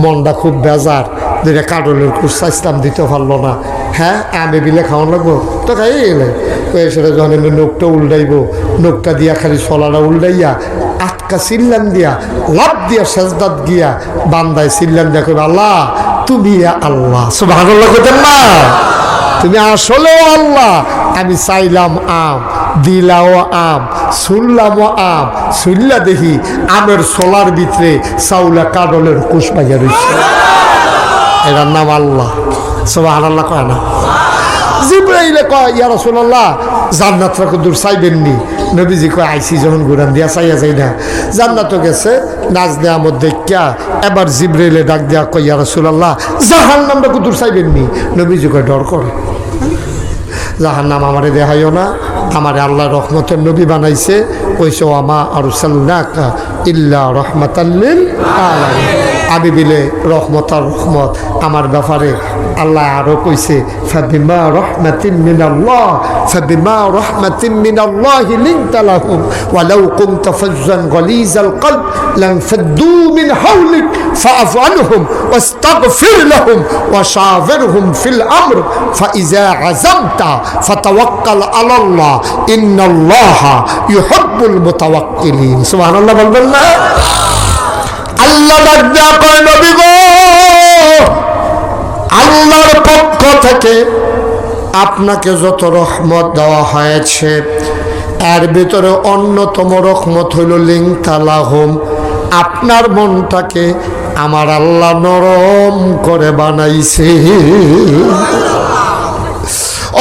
মনটা খুব বেজার, 2টা কাডলের কুশ চাইছিলাম দিতে পারলো না, হ্যাঁ আমি বিলে খাওয়ান লাগবো তো খাই এলে সেটা যখন এমনি নোকটা উল্টাইব, নোকটা দিয়া খালি ছলাটা উল্টাইয়া আটকা চিল্লান দিয়া লাভ দিয়া সেজদাত গিয়া বান্দায় চিল্লান দিয়া কইব আল্লাহ তুমি আল্লাহ। সুবহানাল্লাহ কইতেন না? তুমি আসলেও আল্লাহ। আমি চাইলাম আম, দিলাও আম, শুনলামও আম, শুনলা দেখি আমের সোলার ভিতরে চাউলা কাডলের কুশ পাইয়া রয়েছে। এটার নাম আল্লাহ। সুবহানাল্লাহ কয় না? জিবরাইলে কয় ইয়া রাসূলুল্লাহ জান্নাতটা কদূর চাইবেননি? নবীজি কয় আইসি যখন ঘুরান দিয়া চাইয়া যাই না, জান্নাতও গেছে নাচ দেয়া মধ্যে ক্যা। এবার জিবরাইলে ডাক দেয়া কয় ইয়া রাসূলুল্লাহ জাহান্নামটা কদূর চাইবেননি? নবীজি কয় ডর করে জাহান্নাম আমারে দেখাইও না, আমারে আল্লাহ রহমতের নবী বানাইছে। কইছে আমা আরসালনাকা ইল্লা রাহমাতাল লিল আলামিন। আমি বিলে রহমত আর রহমত আমার ব্যাপারে আল্লাহ আরো কইছে ফাবিমা রাহমাতিন মিনাল্লাহ ফাবিমা রাহমাতিন মিনাল্লাহি লিনতা লাহুম ওয়ালাউ কুনতা ফাজ্জান গালিজাল কলব লানফাদ্দু মিন হাওলিক ফাআফু আনহুম ওয়াস্তাগফির লাহুম ওয়াশাবিরহুম ফিল আমর ফাইযা আযামতা ফাতাওয়াক্কাল আলাল্লাহ ইন্নাল্লাহা ইউহিব্বুল মুতাওয়াক্কিলিন। সুবহানাল্লাহ বলবেন না? আল্লাহ ডাক কয় নবী গো, আল্লাহর পক্ষ থেকে আপনাকে যত রহমত দেওয়া হয়েছে এর ভিতরে অন্যতম রহমত হইল লিনতালাহুম, আপনার মনটাকে আমার আল্লাহ নরম করে বানাইছে।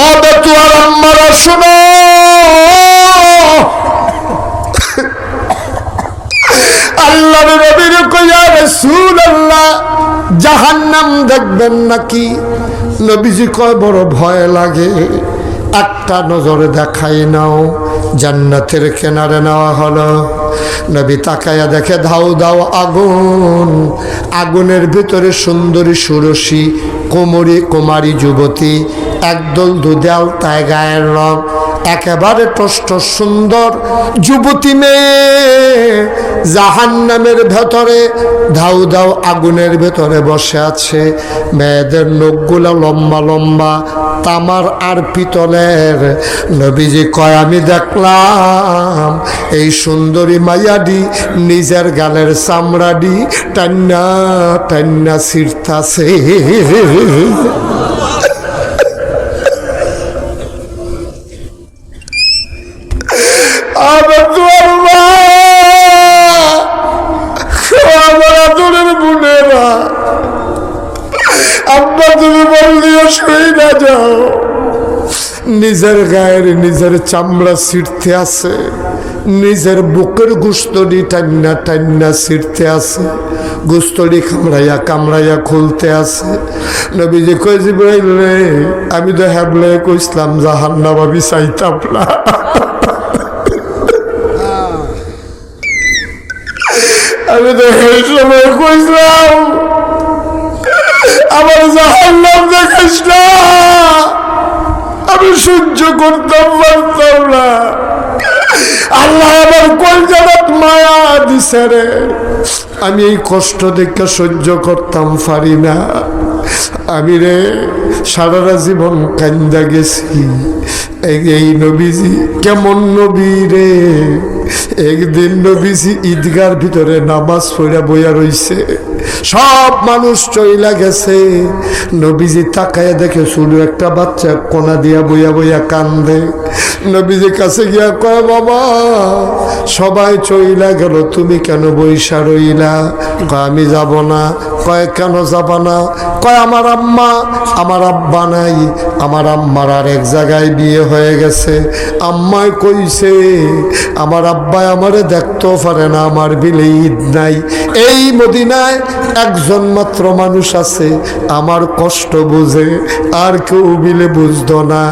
ও বেতুয়ার আম্মারা শোনো, আল্লাহর নবীর কইয়া রাসূলুল্লাহ জাহান্নাম দেখবেন নাকি? নবীজি কয় বড় ভয় লাগে, একটা নজরে দেখাই নাও। জান্নাতের কিনারে নেওয়া হলো। নবী তাকায়া দেখে ধাউ ধাউ আগুন, আগুনের ভিতরে সুন্দরী সুরসী কুমারী যুবতী, একদল দুদেল তাই গায়ের রং, একেবারে টষ্ট সুন্দর যুবতী মেয়ে জাহান্নামের ভেতরে ধাউ ধাউ আগুনের ভেতরে বসে আছে। মেয়েদের নখগুলা লম্বা লম্বা, তামার আর পিতলের। নবীজি কয় আমি দেখলাম এই সুন্দরী মাইয়াডি নিজের গালের চামড়াডি টান্না টান্না ছিঁড়তাছে। নিজের গায়ের নিজের চামড়া ছিঁড়তে আছে, নিজের বুকের গুস্তরি টান্না টান্না ছিঁড়তে আছে, গুস্তরি কামড়াইয়া কামড়াইয়া খুলতে আছে। নবীজি কই জিবরাইল রে, আমি তো হ্যাবলে কইসলাম জাহান্নাম আমি চাইতাম না। আমি তো এই সময় কইসলাম আমার জাহান্নাম দেখিস না, আমি সহ্য করতাম পারতাম না। আল্লাহ আমার কলজাত মায়া দিছে রে, আমি এই কষ্ট দেখে সহ্য করতাম পারি না। আমি রে সারাটা জীবন কান্দা গেছি। এই নবীজি কেমন নবী রে, একদিন নবীজি ঈদগার ভিতরে নামাজ পড়া বইয়া রইছে, সব মানুষ চইলা গেছে। নবীজি তাকায় দেখে শুধু একটা বাচ্চা কোনা দিয়া বইয়া বইয়া কান্দে। নবীজির কাছে গিয়া কয় বাবা সবাই চইলা গেল, তুমি কেন বইসা রইলা? কয় আমি যাব না। কয় কেন যাবা না? কয় আমার আম্মা আমার আব্বা নাই, আমার আম্মার আর এক জায়গায় বিয়ে হয়ে গেছে। আম্মায় কইছে আমার আব্বাই আমারে দেখতেও পারে না, আমার বিলে ঈদ নাই। এই মদিনায় একজন মাত্র মানুষ আছে আমার কষ্ট বুঝে, আর কেউ বিলে বুঝতো না।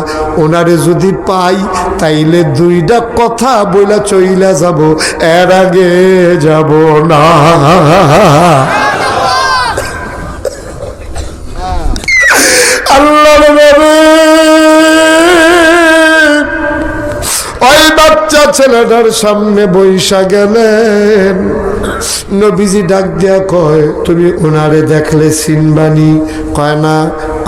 ওনারে যদি পাই তাইলে দুইটা কথা বইলা চইলা যাব, এর আগে যাব না। আল্লাহর নবী ওই বাচ্চা ছেলেটার সামনে বইসা গেলেন। নবীজি ডাক দিয়া কয়, তুমি ওনারে দেখলে চিনবানি? কয় না,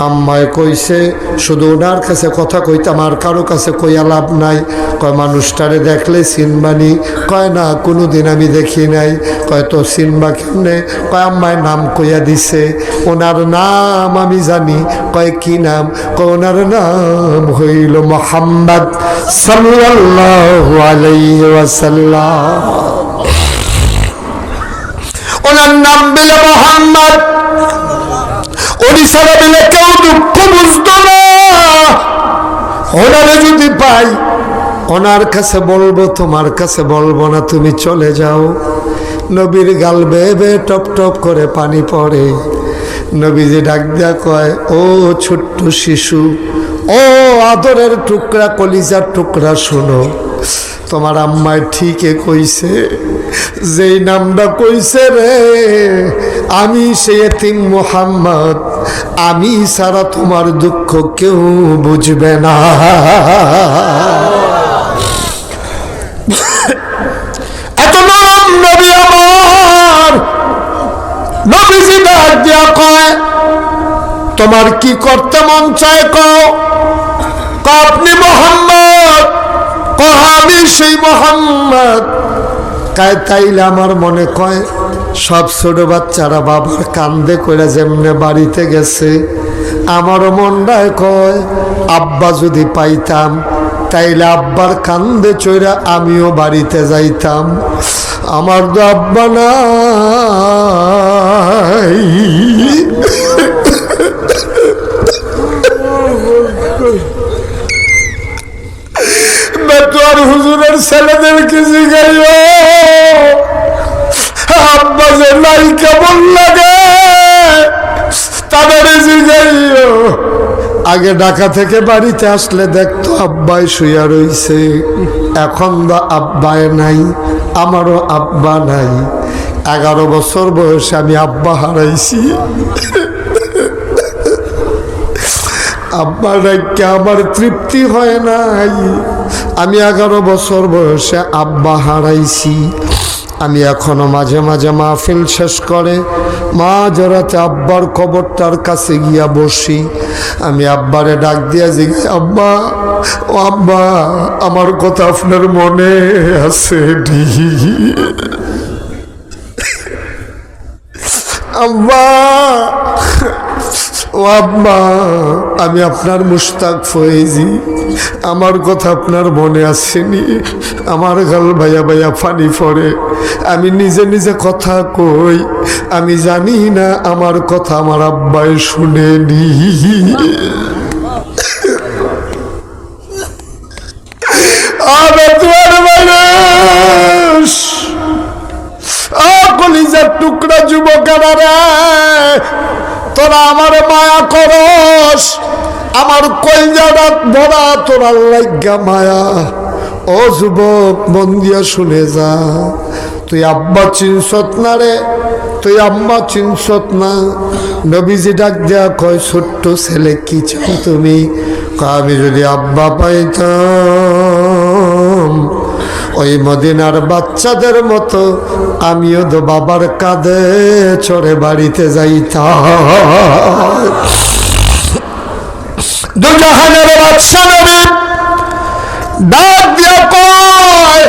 আম্মায় কইছে শুধু ওনার কাছে কথা কইতাম, আর কারো কাছে কইয়া লাভ নাই। কয় মানুষটারে দেখলে চিনবানি? কয় না, কোনোদিন আমি দেখি নাই। কয় তো চিনবা কেমনে? কয় আম্মায় নাম কইয়া দিছে, ওনার নাম আমি জানি। কয় কি নাম? কয় ওনার নাম হইল মুহাম্মদ সাল্লাল্লাহু আলাইহি ওয়াসাল্লাম। ওনার নাম বিলে মুহাম্মদ, উনি ছাড়া বিলে কেউ দুঃখ বুঝত না। ওনারে যদি পাই ওনার কাছে বলবো, তোমার কাছে বলবো না, তুমি চলে যাও। নবীর গাল বেয়ে বেয়ে টপ টপ করে পানি পড়ে। নবীজি ডাক দিয়া কয়, ও ছোট্ট শিশু, ও আদরের টুকরা, কলিজার টুকরা, শোনো, তোমার আম্মায় ঠিকই কইছে, যেই নামটা কইছে রে, আমি সেই এতিম মুহাম্মদ, আমি ছাড়া তোমার দুঃখ কেউ বুঝবে না। এত নাম নবী আমার। নবীজি ডাক দিয়া কয়, তোমার কি করতে মন চায় কও? আপনি মুহাম্মদ? আমি সেই মুহাম্মদ। কায় তাইলে আমার মনে কয় সব ছোট বাচ্চারা বাবার কান্দে করে যেমনে বাড়িতে গেছে, আমারও মনটায় কয় আব্বা যদি পাইতাম তাইলে আব্বার কান্দে চইরা আমিও বাড়িতে যাইতাম। আমার তো আব্বা নাই। বেটোয়ার হুজুরের ছেলেদেরকে জিগাইও আব্বা যে নাই কেমন লাগে, তাদের জিগাইও। আগে ঢাকা থেকে বাড়িতে আসলে দেখতো আব্বাই শুয়া রইছে, এখন তো আব্বায় নাই, আমারও আব্বা নাই। 11 বছর বয়সে আমি আব্বা হারাইছি। আব্বা রেখে আমার তৃপ্তি হয় নাই। আমি 11 বছর বয়সে আব্বা হারাইছি। আমি এখনো মাঝে মাঝে মাহফিল শেষ করে মাঝরাতে আব্বার কবরটার কাছে গিয়া বসি। আমি আব্বারে ডাক দিয়া জিজ্ঞাসা, আব্বা, ও আব্বা, আমার কথা আপনার মনে আছে? আব্বা, ও আব্বা, আমি আপনার মুশতাক ফয়েজি, আমার কথা আপনার মনে আসেনি? আমার গাল ভাইয়া ভাইয়া পানি পড়ে। আমি নিজে নিজে কথা কই, আমি জানি না আমার কথা আমার আব্বাই শুনেনি। কলিজার টুকরা যুবকেরা রে, তোরা আমার মায়া করস, আমার কলিজাটা ভরা তোরার লাগা মায়া। ও যুবক, মন দিয়া শুনে যা, তুই আব্বা চিনছত না রে, তুই আম্মা চিনছত না। নবীজি ডাক দেয়া কয়, ছোট্ট ছেলে কি চাও তুমি? আমি যদি আব্বা পাইতাম ওই মদিনার বাচ্চাদের মতো আমিও তো বাবার কাঁধে চড়ে বাড়িতে যাইতাম। দুজাহানের বাদশা নবী ডাক দিয়া কয়,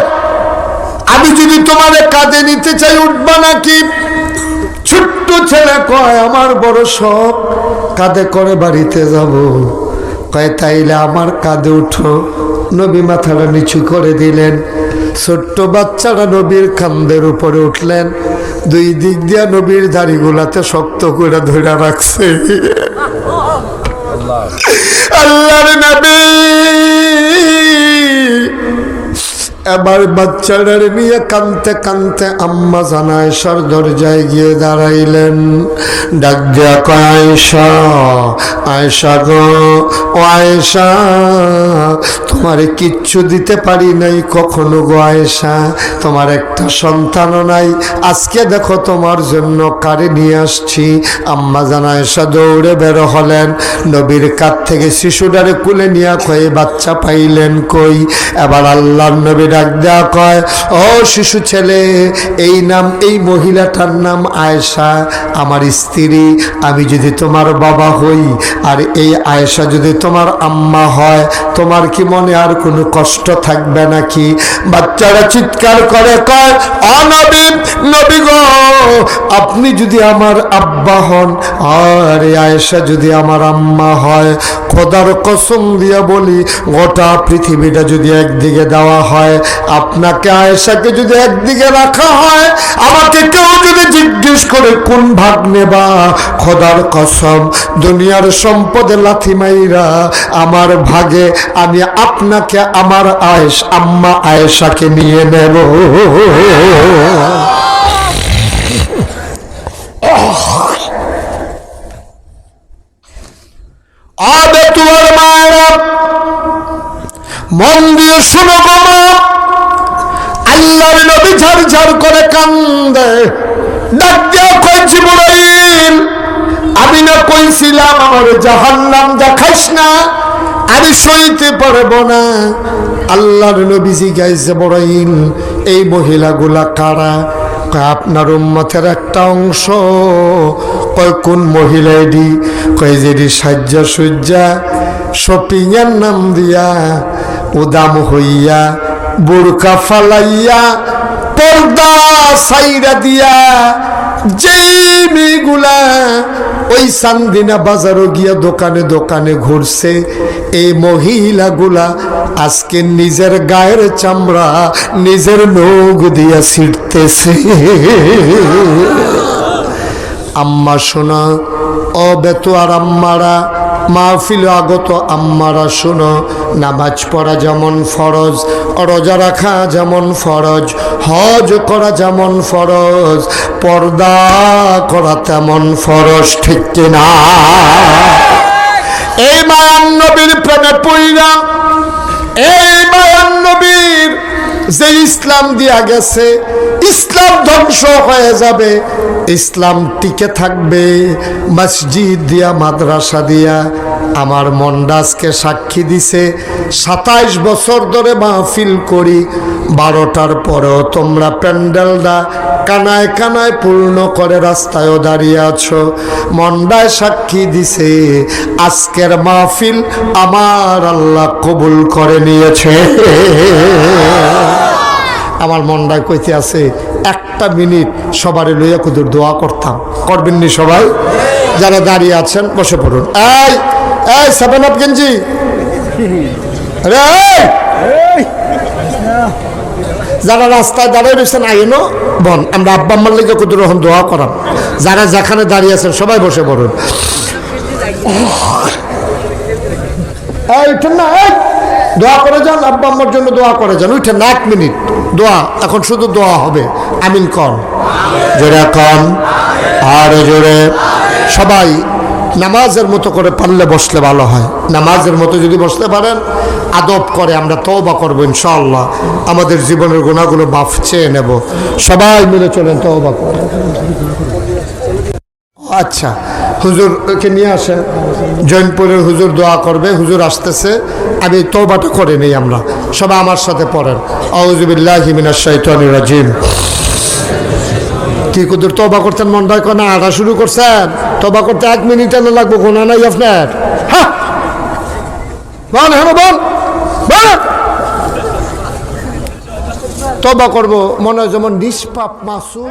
আমি যদি তোমারে কাঁধে নিতে চাই উঠবা নাকি? ছোট্ট ছেলে কয়, আমার বড় শখ, কাঁধে করে বাড়িতে যাব। কয় তাইলে আমার কাঁধে উঠো। নবী মাথাটা নিচু করে দিলেন। ছোট্ট বাচ্চারা নবীর কাঁধের উপরে উঠলেন। দুই দিক দিয়া নবীর দাড়িগুলাতে শক্ত করে ধরে রাখছে। আল্লাহর নবী এবার বাচ্চাদের নিয়ে কানতে কানতে আম্মা জান আয়েশার দরজায় গিয়ে দাঁড়াইলেন। ডাক দিয়া কয়, আয়েশা, আয়েশা গো, ও আয়েশা, তোমারে কিচ্ছু দিতে পারি নাই কখনো গো আয়েশা, তোমার একটা সন্তানও নাই, আজকে দেখো তোমার জন্য কারে নিয়ে আসছি। আম্মা জান আয়েশা দৌড়ে বের হলেন, নবীর কাছ থেকে শিশুটারে কুলে নিয়ে কয়ে বাচ্চা পাইলেন কই? এবার আল্লাহর নবী ডাক দেয়া কয়, ও শিশু ছেলে, এই মহিলাটার নাম আয়েশা, আমার স্ত্রী। আমি যদি তোমার বাবা হই আর এই আয়েশা যদি তোমার আম্মা হয়, তোমার কি মনে আর কোনো কষ্ট থাকবে নাকি? বাচ্চারা চিৎকার করে কয়, নবী, নবী গো, আপনি যদি আমার আব্বা হন আর আয়েশা যদি আমার আম্মা হয়, খোদার কসম দিয়া বলি, গোটা পৃথিবীটা যদি একদিকে দেওয়া হয়, আপনাকে আয়েশাকে যদি একদিকে রাখা হয়, আমাকে কেউ যদি জিজ্ঞেস করে কোন ভাগ নেবা, খোদার কসম দুনিয়ার সম্পদে লাথি মাইরা আমার ভাগে আমি আপনাকে আমার আম্মা আয়েশাকে নিয়ে নেব। আবে তোমার মায়েরা মন দিয়ে শুনো গো মা, আল্লাহর নবী ঝরঝর করে কান্দে, ডাক দিয়া কই, জিবরাইল, আমি না কইছিলাম আমার জাহান্নাম দেখাইস না, আমি সইতে পারবো না। আল্লাহর নবী জিজ্ঞাসা, জিবরাইল, এই মহিলাগুলা কারা? আপনার উম্মতের একটা অংশ। কয় কোন মহিলা এডি? কয় যেডি সাজ্জা সজ্জা শপিং এর নাম দিয়া উদাম হইয়া বুরকা ফালাইয়া পর্দা সাইরা দিয়া যেই মেয়েগুলা ওই চান্দিনা বাজারও গিয়া দোকানে দোকানে ঘুরছে, এই মহিলাগুলা আজকে নিজের গায়ের চামড়া নিজের নখ দিয়া ছিঁড়তেছে। আম্মা শোনা, বেতোয়ার আম্মারা, মাহফিল আগত আম্মারা শোনো, নামাজ পড়া যেমন ফরজ, রোজা রাখা যেমন ফরজ, হজ করা যেমন ফরজ, পর্দা করা তেমন ফরজ, ঠিক কিনা? এই মায়ান নবীর প্রেমে পড়িরা, এই মায়ান নবীর যে ইসলাম দিয়া গেছে, ইসলাম ধ্বংস হয়ে যাবে, ইসলাম টিকে থাকবে মসজিদ দিয়া, মাদ্রাসা দিয়া। আমার মন্ডাজকে সাক্ষী দিছে, 27 বছর ধরে মাহফিল করি, 12টার পরেও তোমরা প্যান্ডেলটা কানায় কানায় পূর্ণ করে রাস্তায়ও দাঁড়িয়ে আছো। মন্ডায় সাক্ষী দিছে, আজকের মাহফিল আমার আল্লাহ কবুল করে নিয়েছে। আমার মনটায় কইতে আছে, একটা মিনিট সবারে লইয়া কুদুর দোয়া করতাম, করবেননি সবাই? যারা দাঁড়িয়ে আছেন বসে পড়ুন। এই 7 আপ গেঞ্জি রে, যারা রাস্তায় দাঁড়িয়ে রয়েছেন আইনো বন, আমরা আব্বা আম্মার লেগে কুদুর রহন দোয়া করাম। যারা যেখানে দাঁড়িয়ে আছেন সবাই বসে পড়ুন। দোয়া করে যান, আব্বা আম্মার জন্য দোয়া করে যান। উঠেন না, 1 মিনিট দোয়া, এখন শুধু দোয়া হবে। আমিন কন, জোরে কন, আর জোরে। সবাই নামাজের মতো করে পারলে বসলে ভালো হয়। নামাজের মতো যদি বসতে পারেন, আদব করে আমরা তওবা করবো ইনশাআল্লাহ, আমাদের জীবনের গুনাহগুলো মাফ চেয়ে নেব। সবাই মিলে চলেন, তওবা করে। আচ্ছা, হুজুরকে নিয়ে আসেন, জৈনপুরের হুজুর দোয়া করবে। হুজুর আসতেছে, আমি তওবাটা করে নেই। আমরা সবাই আমার সাথে পড়েন, আউযু বিল্লাহি মিনাশ শাইতানির রাজিম। কি কুদুর তওবা করতেন মনটায় কোন আড়া শুরু করছেন? তওবা করতে 1 মিনিট না লাগবো, গোনা নাই আপনার। হ্যাঁ বল, হ্যাঁ বল, তওবা করবো মনে হয় যেমন নিষ্পাপ মাসুম।